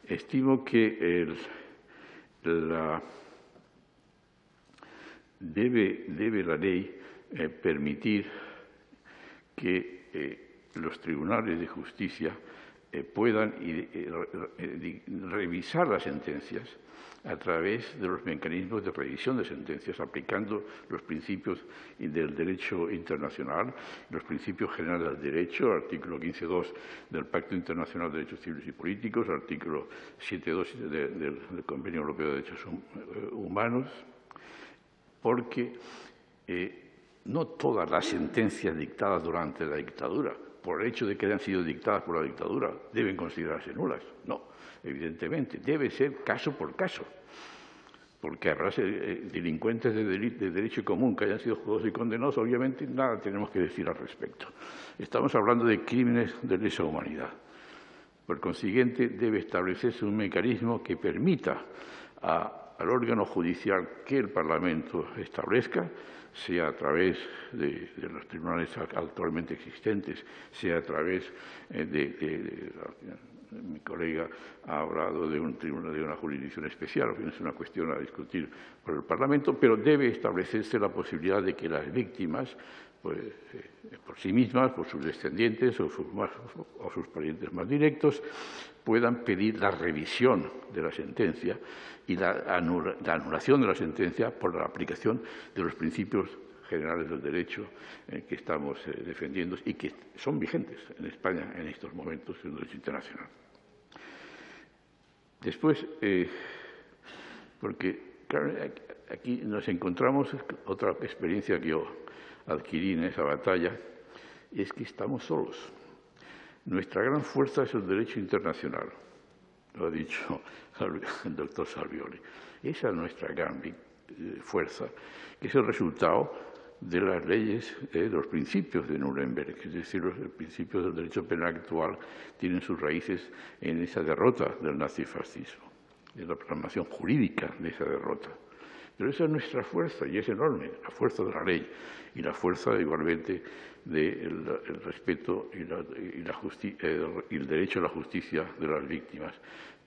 S4: Estimo que debe la ley permitir que los tribunales de justicia puedan revisar las sentencias a través de los mecanismos de revisión de sentencias, aplicando los principios del derecho internacional, los principios generales del derecho, el artículo 15.2 del Pacto Internacional de Derechos Civiles y Políticos, el artículo 7.2 del Convenio Europeo de Derechos Humanos, porque no todas las sentencias dictadas durante la dictadura, por el hecho de que hayan sido dictadas por la dictadura, deben considerarse nulas. No, evidentemente, debe ser caso por caso, porque habrá delincuentes de derecho común que hayan sido juzgados y condenados, obviamente nada tenemos que decir al respecto. Estamos hablando de crímenes de lesa humanidad. Por consiguiente, debe establecerse un mecanismo que permita a al órgano judicial que el Parlamento establezca, sea a través de los tribunales actualmente existentes, sea a través mi colega ha hablado de un tribunal, de una jurisdicción especial, que es una cuestión a discutir por el Parlamento, pero debe establecerse la posibilidad de que las víctimas, pues, por sí mismas, por sus descendientes o sus parientes más directos, puedan pedir la revisión de la sentencia y la anulación de la sentencia por la aplicación de los principios generales del derecho que estamos defendiendo y que son vigentes en España en estos momentos en el derecho internacional. Después, porque claro, aquí nos encontramos otra experiencia que yo adquirí en esa batalla, y es que estamos solos. Nuestra gran fuerza es el derecho internacional, lo ha dicho el doctor Salvioli. Esa es nuestra gran fuerza, que es el resultado de las leyes, de los principios de Nuremberg, es decir, los principios del derecho penal actual tienen sus raíces en esa derrota del nazifascismo, en la proclamación jurídica de esa derrota. Pero esa es nuestra fuerza y es enorme, la fuerza de la ley y la fuerza igualmente del respeto y el derecho a la justicia de las víctimas.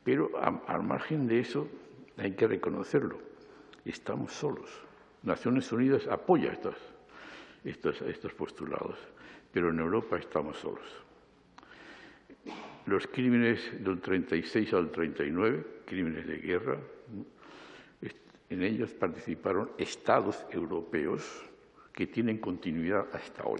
S4: Pero al margen de eso hay que reconocerlo, estamos solos. Naciones Unidas apoya estos postulados, pero en Europa estamos solos. Los crímenes del 36 al 39, crímenes de guerra, en ellos participaron Estados europeos que tienen continuidad hasta hoy.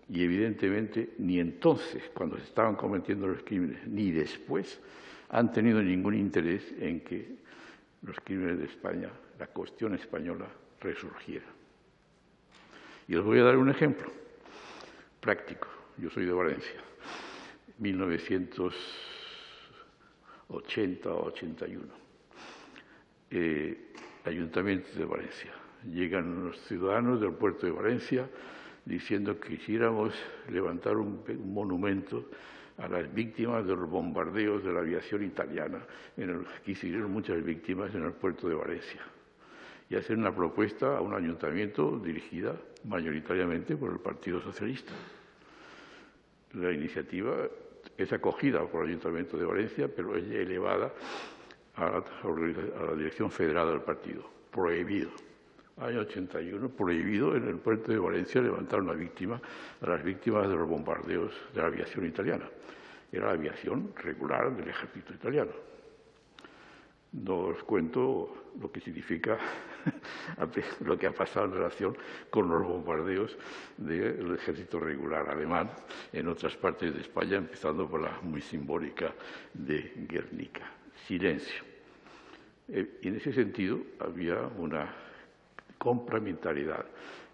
S4: Y evidentemente ni entonces, cuando se estaban cometiendo los crímenes, ni después, han tenido ningún interés en que los crímenes de España, la cuestión española, resurgiera. Y os voy a dar un ejemplo práctico. Yo soy de Valencia, 1980-81. Ayuntamiento de Valencia. Llegan los ciudadanos del puerto de Valencia diciendo que quisiéramos levantar un monumento a las víctimas de los bombardeos de la aviación italiana, que hicieron muchas víctimas en el puerto de Valencia. Y hacen una propuesta a un ayuntamiento dirigida mayoritariamente por el Partido Socialista. La iniciativa es acogida por el Ayuntamiento de Valencia, pero es elevada a la dirección federal del partido. Prohibido. Año 81, prohibido en el puerto de Valencia levantar una víctima a las víctimas de los bombardeos de la aviación italiana. Era la aviación regular del ejército italiano. No os cuento lo que significa lo que ha pasado en relación con los bombardeos del ejército regular alemán en otras partes de España, empezando por la muy simbólica de Guernica. Silencio. Y en ese sentido había una complementariedad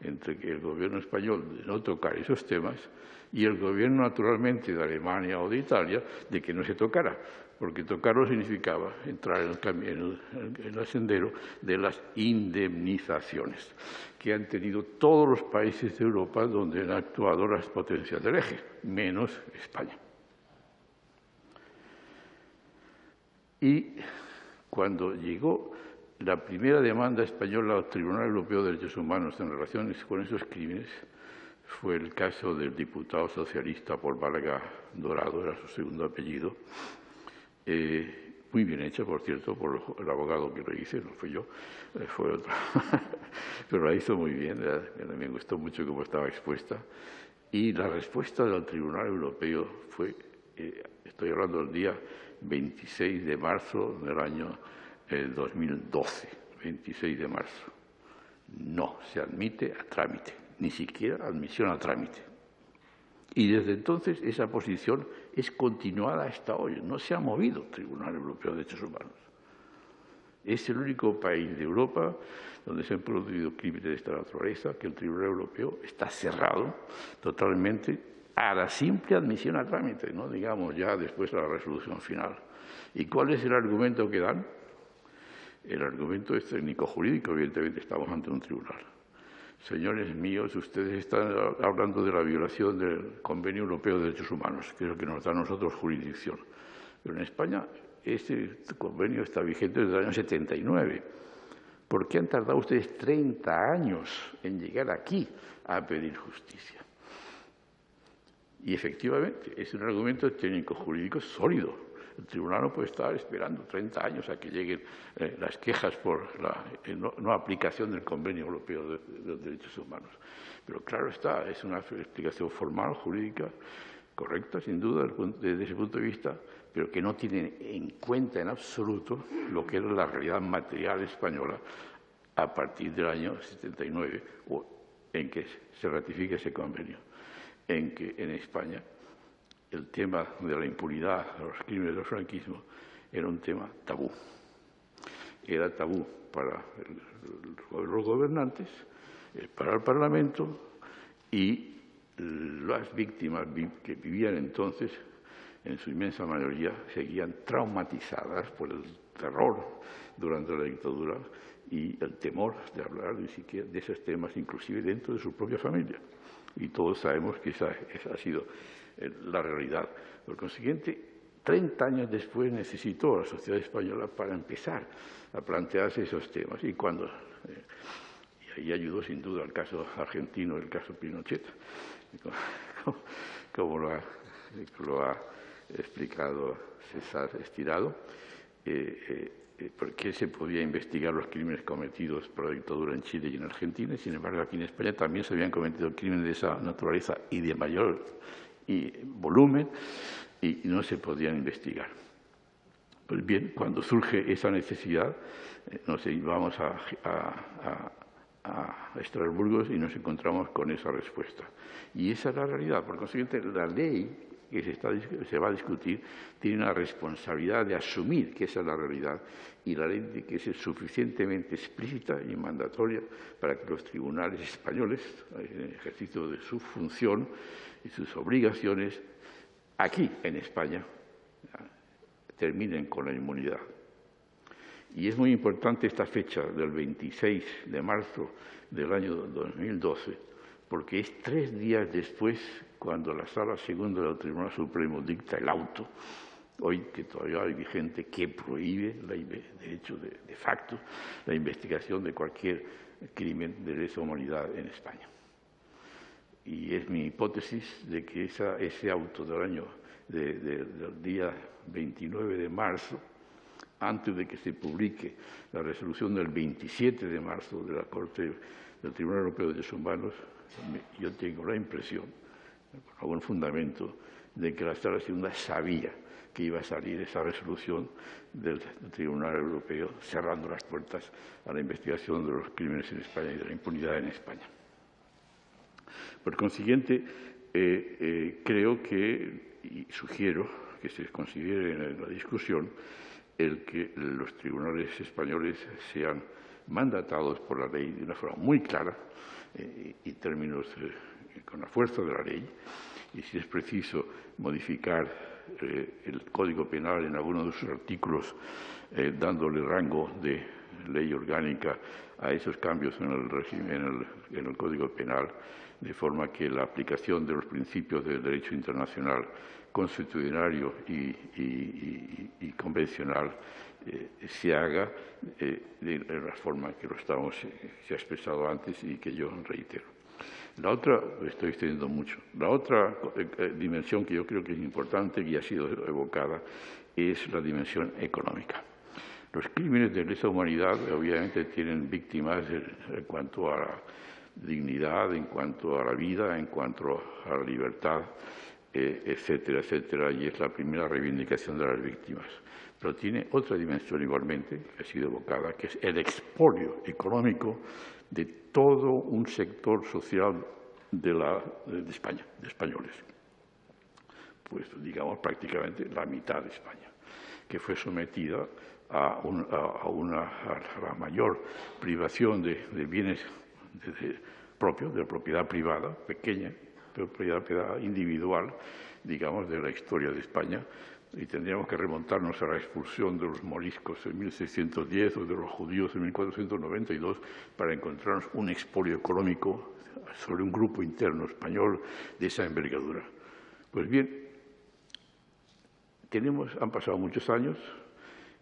S4: entre que el gobierno español de no tocar esos temas y el gobierno naturalmente de Alemania o de Italia de que no se tocara, porque tocarlo significaba entrar en el sendero de las indemnizaciones que han tenido todos los países de Europa donde han actuado las potencias del eje, menos España. Y cuando llegó la primera demanda española al Tribunal Europeo de Derechos Humanos en relación con esos crímenes, fue el caso del diputado socialista Pol Varga Dorado, era su segundo apellido, muy bien hecha, por cierto, por el abogado que lo hice, no fui yo, fue otro, pero la hizo muy bien, me gustó mucho cómo estaba expuesta. Y la respuesta del Tribunal Europeo fue, estoy hablando del día 26 de marzo del año 2012, 26 de marzo. No se admite a trámite, ni siquiera admisión a trámite. Y desde entonces esa posición es continuada hasta hoy. No se ha movido el Tribunal Europeo de Derechos Humanos. Es el único país de Europa donde se han producido crímenes de esta naturaleza que el Tribunal Europeo está cerrado totalmente a la simple admisión a trámite, no digamos ya después a la resolución final. ¿Y cuál es el argumento que dan? El argumento es técnico-jurídico, evidentemente estamos ante un tribunal. Señores míos, ustedes están hablando de la violación del Convenio Europeo de Derechos Humanos, que es lo que nos da a nosotros jurisdicción. Pero en España este convenio está vigente desde el año 79. ¿Por qué han tardado ustedes 30 años en llegar aquí a pedir justicia? Y efectivamente, es un argumento técnico-jurídico sólido. El tribunal no puede estar esperando 30 años a que lleguen las quejas por la no aplicación del Convenio Europeo de los Derechos Humanos. Pero claro está, es una explicación formal, jurídica, correcta, sin duda, desde ese punto de vista, pero que no tiene en cuenta en absoluto lo que era la realidad material española a partir del año 79, en que se ratifica ese convenio, en que en España el tema de la impunidad, los crímenes del franquismo, era un tema tabú. Era tabú para los gobernantes, para el Parlamento y las víctimas que vivían entonces, en su inmensa mayoría, seguían traumatizadas por el terror durante la dictadura y el temor de hablar ni siquiera de esos temas, inclusive dentro de su propia familia. Y todos sabemos que esa ha sido la realidad. Por consiguiente, 30 años después necesitó la sociedad española para empezar a plantearse esos temas. Y y ahí ayudó sin duda el caso argentino, el caso Pinochet, como lo ha explicado César Estirado, porque se podía investigar los crímenes cometidos por la dictadura en Chile y en Argentina, y sin embargo aquí en España también se habían cometido crímenes de esa naturaleza y de mayor volumen, y no se podían investigar. Pues bien, cuando surge esa necesidad, nos íbamos a Estrasburgo y nos encontramos con esa respuesta. Y esa es la realidad. Por consiguiente, la ley que se va a discutir tiene una responsabilidad de asumir que esa es la realidad y la ley de que es suficientemente explícita y mandatoria para que los tribunales españoles, en el ejercicio de su función y sus obligaciones, aquí en España, terminen con la inmunidad. Y es muy importante esta fecha del 26 de marzo del año 2012, porque es 3 días después cuando la Sala Segunda del Tribunal Supremo dicta el auto, hoy que todavía hay vigente, que prohíbe, de hecho, de facto, la investigación de cualquier crimen de lesa humanidad en España. Y es mi hipótesis de que ese auto del día 29 de marzo, antes de que se publique la resolución del 27 de marzo de la Corte del Tribunal Europeo de Derechos Humanos, yo tengo la impresión, con algún fundamento, de que la Sala Segunda sabía que iba a salir esa resolución del Tribunal Europeo cerrando las puertas a la investigación de los crímenes en España y de la impunidad en España. Por consiguiente, creo y sugiero que se considere en la discusión el que los tribunales españoles sean mandatados por la ley de una forma muy clara y términos con la fuerza de la ley, y si es preciso modificar el Código Penal en alguno de sus artículos, dándole rango de ley orgánica a esos cambios en el régimen, en el Código Penal, de forma que la aplicación de los principios del derecho internacional constitucionario y convencional se haga de la forma que se ha expresado antes y que yo reitero. La otra, estoy extendiendo mucho, la otra dimensión que yo creo que es importante y ha sido evocada es la dimensión económica. Los crímenes de lesa humanidad obviamente tienen víctimas en cuanto a la dignidad, en cuanto a la vida, en cuanto a la libertad, etcétera, etcétera, y es la primera reivindicación de las víctimas. Pero tiene otra dimensión igualmente, que ha sido evocada, que es el expolio económico de todo un sector social de España, de españoles. Pues, digamos, prácticamente la mitad de España, que fue sometida a la mayor privación de bienes propios, de propiedad privada, pequeña, propiedad individual, digamos, de la historia de España, y tendríamos que remontarnos a la expulsión de los moriscos en 1610 o de los judíos en 1492 para encontrarnos un expolio económico sobre un grupo interno español de esa envergadura. Pues bien, han pasado muchos años,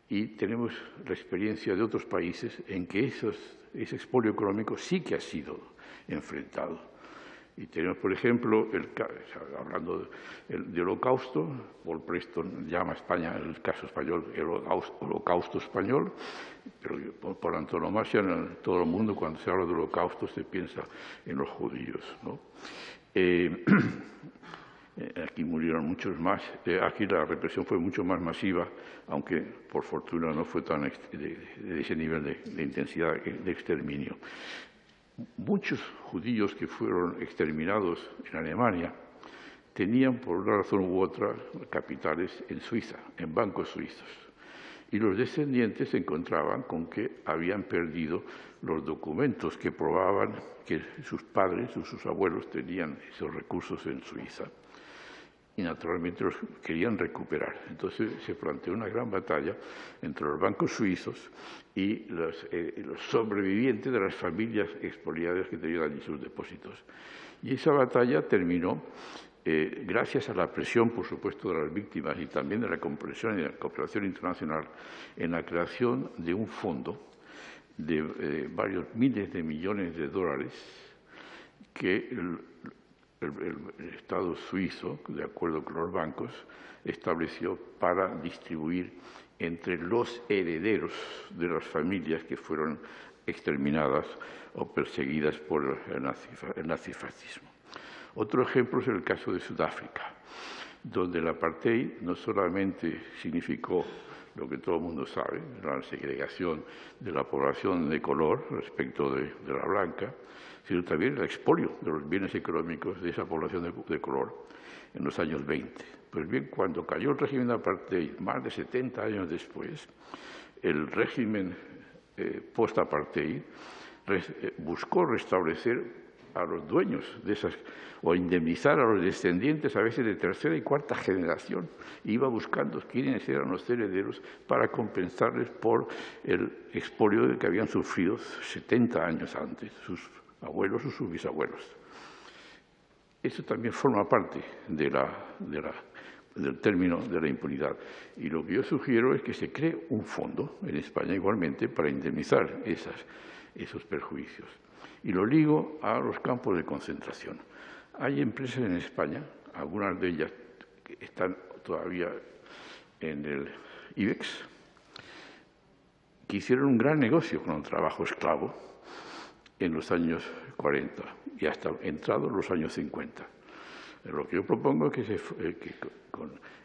S4: Y tenemos la experiencia de otros países en que ese expolio económico sí que ha sido enfrentado. Y tenemos, por ejemplo, hablando del Holocausto, Paul Preston llama a España, el caso español, el Holocausto español, pero por antonomasia en todo el mundo cuando se habla del Holocausto se piensa en los judíos, ¿no? Aquí murieron muchos más. Aquí la represión fue mucho más masiva, aunque por fortuna no fue tan de ese nivel de intensidad de exterminio. Muchos judíos que fueron exterminados en Alemania tenían, por una razón u otra, capitales en Suiza, en bancos suizos. Y los descendientes se encontraban con que habían perdido los documentos que probaban que sus padres o sus abuelos tenían esos recursos en Suiza. Y naturalmente los querían recuperar. Entonces se planteó una gran batalla entre los bancos suizos y los sobrevivientes de las familias expoliadas que tenían allí sus depósitos. Y esa batalla terminó gracias a la presión, por supuesto, de las víctimas y también de la comprensión y de la cooperación internacional en la creación de un fondo de varios miles de millones de dólares que el Estado suizo, de acuerdo con los bancos, estableció para distribuir entre los herederos de las familias que fueron exterminadas o perseguidas por el nazifascismo. Otro ejemplo es el caso de Sudáfrica, donde el apartheid no solamente significó lo que todo el mundo sabe, la segregación de la población de color respecto de la blanca, sino también el expolio de los bienes económicos de esa población de color en los años 20. Pues bien, cuando cayó el régimen de apartheid, más de 70 años después, el régimen post-apartheid buscó restablecer a los dueños de esas, o indemnizar a los descendientes, a veces de tercera y cuarta generación. Iba buscando quiénes eran los herederos para compensarles por el expolio que habían sufrido 70 años antes sus abuelos o sus bisabuelos. Eso también forma parte del término de la impunidad. Y lo que yo sugiero es que se cree un fondo, en España igualmente, para indemnizar esos perjuicios. Y lo ligo a los campos de concentración. Hay empresas en España, algunas de ellas que están todavía en el IBEX, que hicieron un gran negocio con el trabajo esclavo en los años 40 y hasta entrados los años 50. Lo que yo propongo es que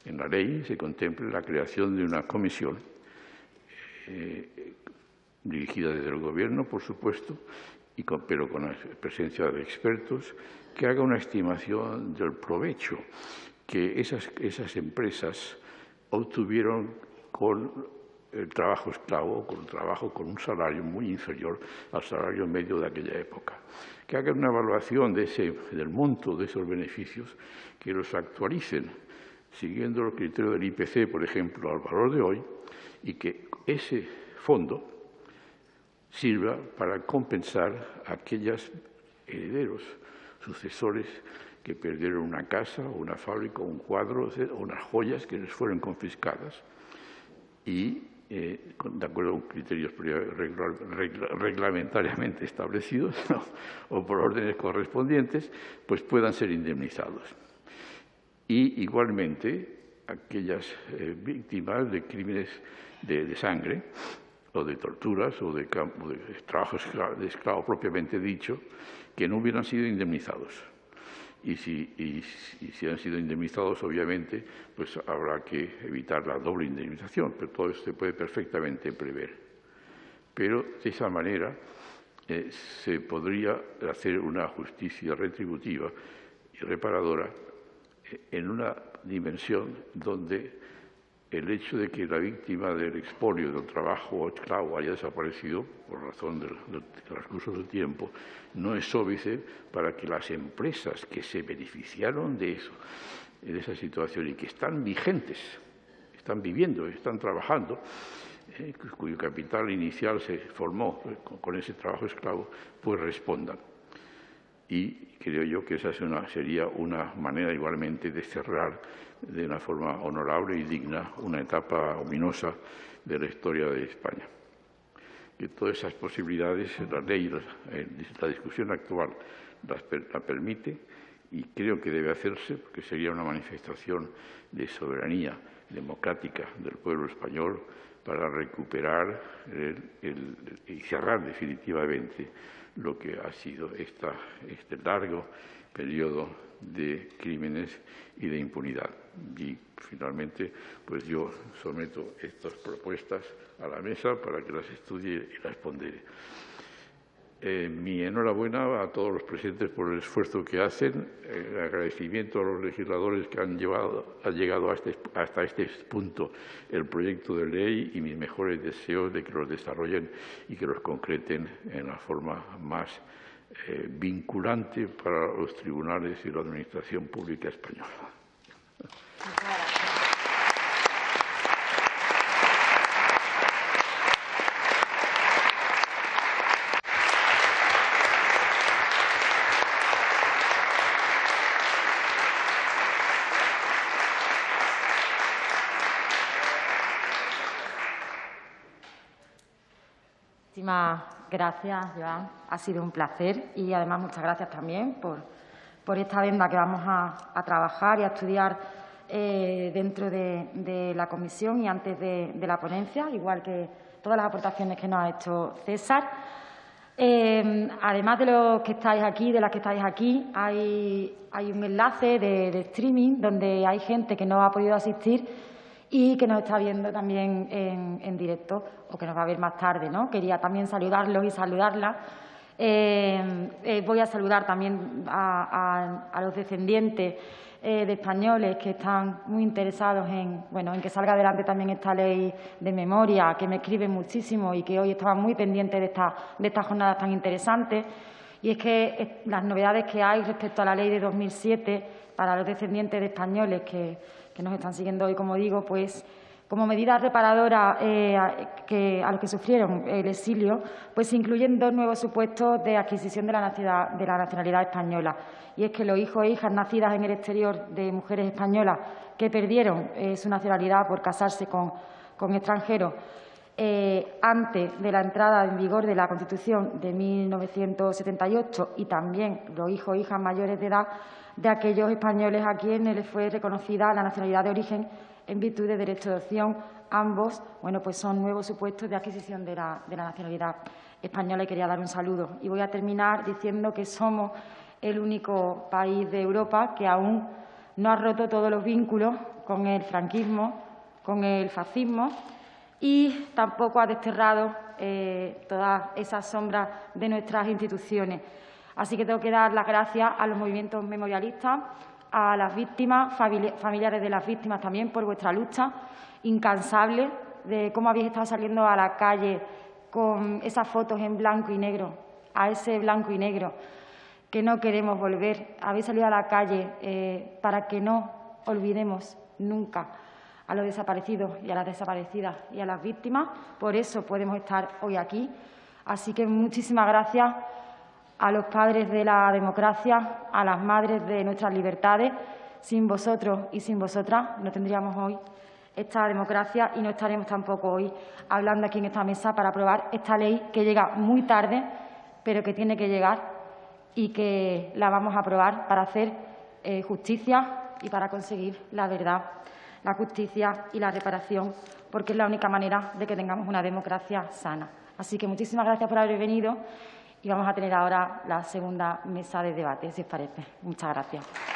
S4: en la ley se contemple la creación de una comisión dirigida desde el Gobierno, por supuesto, pero con la presencia de expertos, que haga una estimación del provecho que esas empresas obtuvieron con el trabajo esclavo, con el trabajo con un salario muy inferior al salario medio de aquella época. Que hagan una evaluación del monto de esos beneficios, que los actualicen siguiendo los criterios del IPC, por ejemplo, al valor de hoy, y que ese fondo sirva para compensar a aquellos herederos, sucesores que perdieron una casa, o una fábrica, o un cuadro, o unas joyas que les fueron confiscadas y, de acuerdo con criterios reglamentariamente establecidos o por órdenes correspondientes, pues puedan ser indemnizados. Y igualmente aquellas víctimas de crímenes de sangre o de torturas o de trabajo de esclavo propiamente dicho, que no hubieran sido indemnizados. Y si han sido indemnizados, obviamente, pues habrá que evitar la doble indemnización, pero todo esto se puede perfectamente prever. Pero de esa manera se podría hacer una justicia retributiva y reparadora en una dimensión donde el hecho de que la víctima del expolio del trabajo esclavo haya desaparecido por razón del transcurso del tiempo no es óbice para que las empresas que se beneficiaron de eso, de esa situación y que están vigentes, están viviendo, están trabajando, cuyo capital inicial se formó con ese trabajo esclavo, pues respondan. y creo yo que esa sería una manera igualmente de cerrar de una forma honorable y digna una etapa ominosa de la historia de España. Que todas esas posibilidades, la ley, la discusión actual la permite y creo que debe hacerse porque sería una manifestación de soberanía democrática del pueblo español para recuperar y cerrar definitivamente lo que ha sido este largo periodo de crímenes y de impunidad. Y finalmente, pues yo someto estas propuestas a la mesa para que las estudie y las pondere. Mi enhorabuena a todos los presentes por el esfuerzo que hacen, el agradecimiento a los legisladores que han llegado hasta este punto el proyecto de ley y mis mejores deseos de que los desarrollen y que los concreten en la forma más vinculante para los tribunales y la administración pública española.
S1: Muchísimas gracias, Joan. Ha sido un placer y, además, muchas gracias también por esta venda que vamos a trabajar y a estudiar dentro de la comisión y antes de la ponencia, igual que todas las aportaciones que nos ha hecho César. Además de los que estáis aquí, de las que estáis aquí, hay un enlace de streaming donde hay gente que no ha podido asistir y que nos está viendo también en directo o que nos va a ver más tarde, ¿no? Quería también saludarlos y saludarlas. Voy a saludar también a los descendientes de españoles que están muy interesados en que salga adelante también esta ley de memoria, que me escriben muchísimo y que hoy estaban muy pendientes de estas jornadas tan interesantes. Y es que las novedades que hay respecto a la ley de 2007 para los descendientes de españoles que nos están siguiendo hoy, como digo, pues como medida reparadora a los que sufrieron el exilio, pues se incluyen dos nuevos supuestos de adquisición de la nacionalidad española. Y es que los hijos e hijas nacidas en el exterior de mujeres españolas que perdieron su nacionalidad por casarse con extranjeros antes de la entrada en vigor de la Constitución de 1978 y también los hijos e hijas mayores de edad de aquellos españoles a quienes les fue reconocida la nacionalidad de origen en virtud de derecho de adopción. Ambos, pues son nuevos supuestos de adquisición de la nacionalidad española y quería dar un saludo. Y voy a terminar diciendo que somos el único país de Europa que aún no ha roto todos los vínculos con el franquismo, con el fascismo y tampoco ha desterrado todas esas sombras de nuestras instituciones. Así que tengo que dar las gracias a los movimientos memorialistas, a las víctimas, familiares de las víctimas también por vuestra lucha incansable, de cómo habéis estado saliendo a la calle con esas fotos en blanco y negro, a ese blanco y negro que no queremos volver. Habéis salido a la calle para que no olvidemos nunca a los desaparecidos y a las desaparecidas y a las víctimas. Por eso podemos estar hoy aquí. Así que muchísimas gracias a los padres de la democracia, a las madres de nuestras libertades. Sin vosotros y sin vosotras no tendríamos hoy esta democracia y no estaremos tampoco hoy hablando aquí en esta mesa para aprobar esta ley que llega muy tarde, pero que tiene que llegar y que la vamos a aprobar para hacer justicia y para conseguir la verdad, la justicia y la reparación, porque es la única manera de que tengamos una democracia sana. Así que muchísimas gracias por haber venido y vamos a tener ahora la segunda mesa de debate, si os parece. Muchas gracias.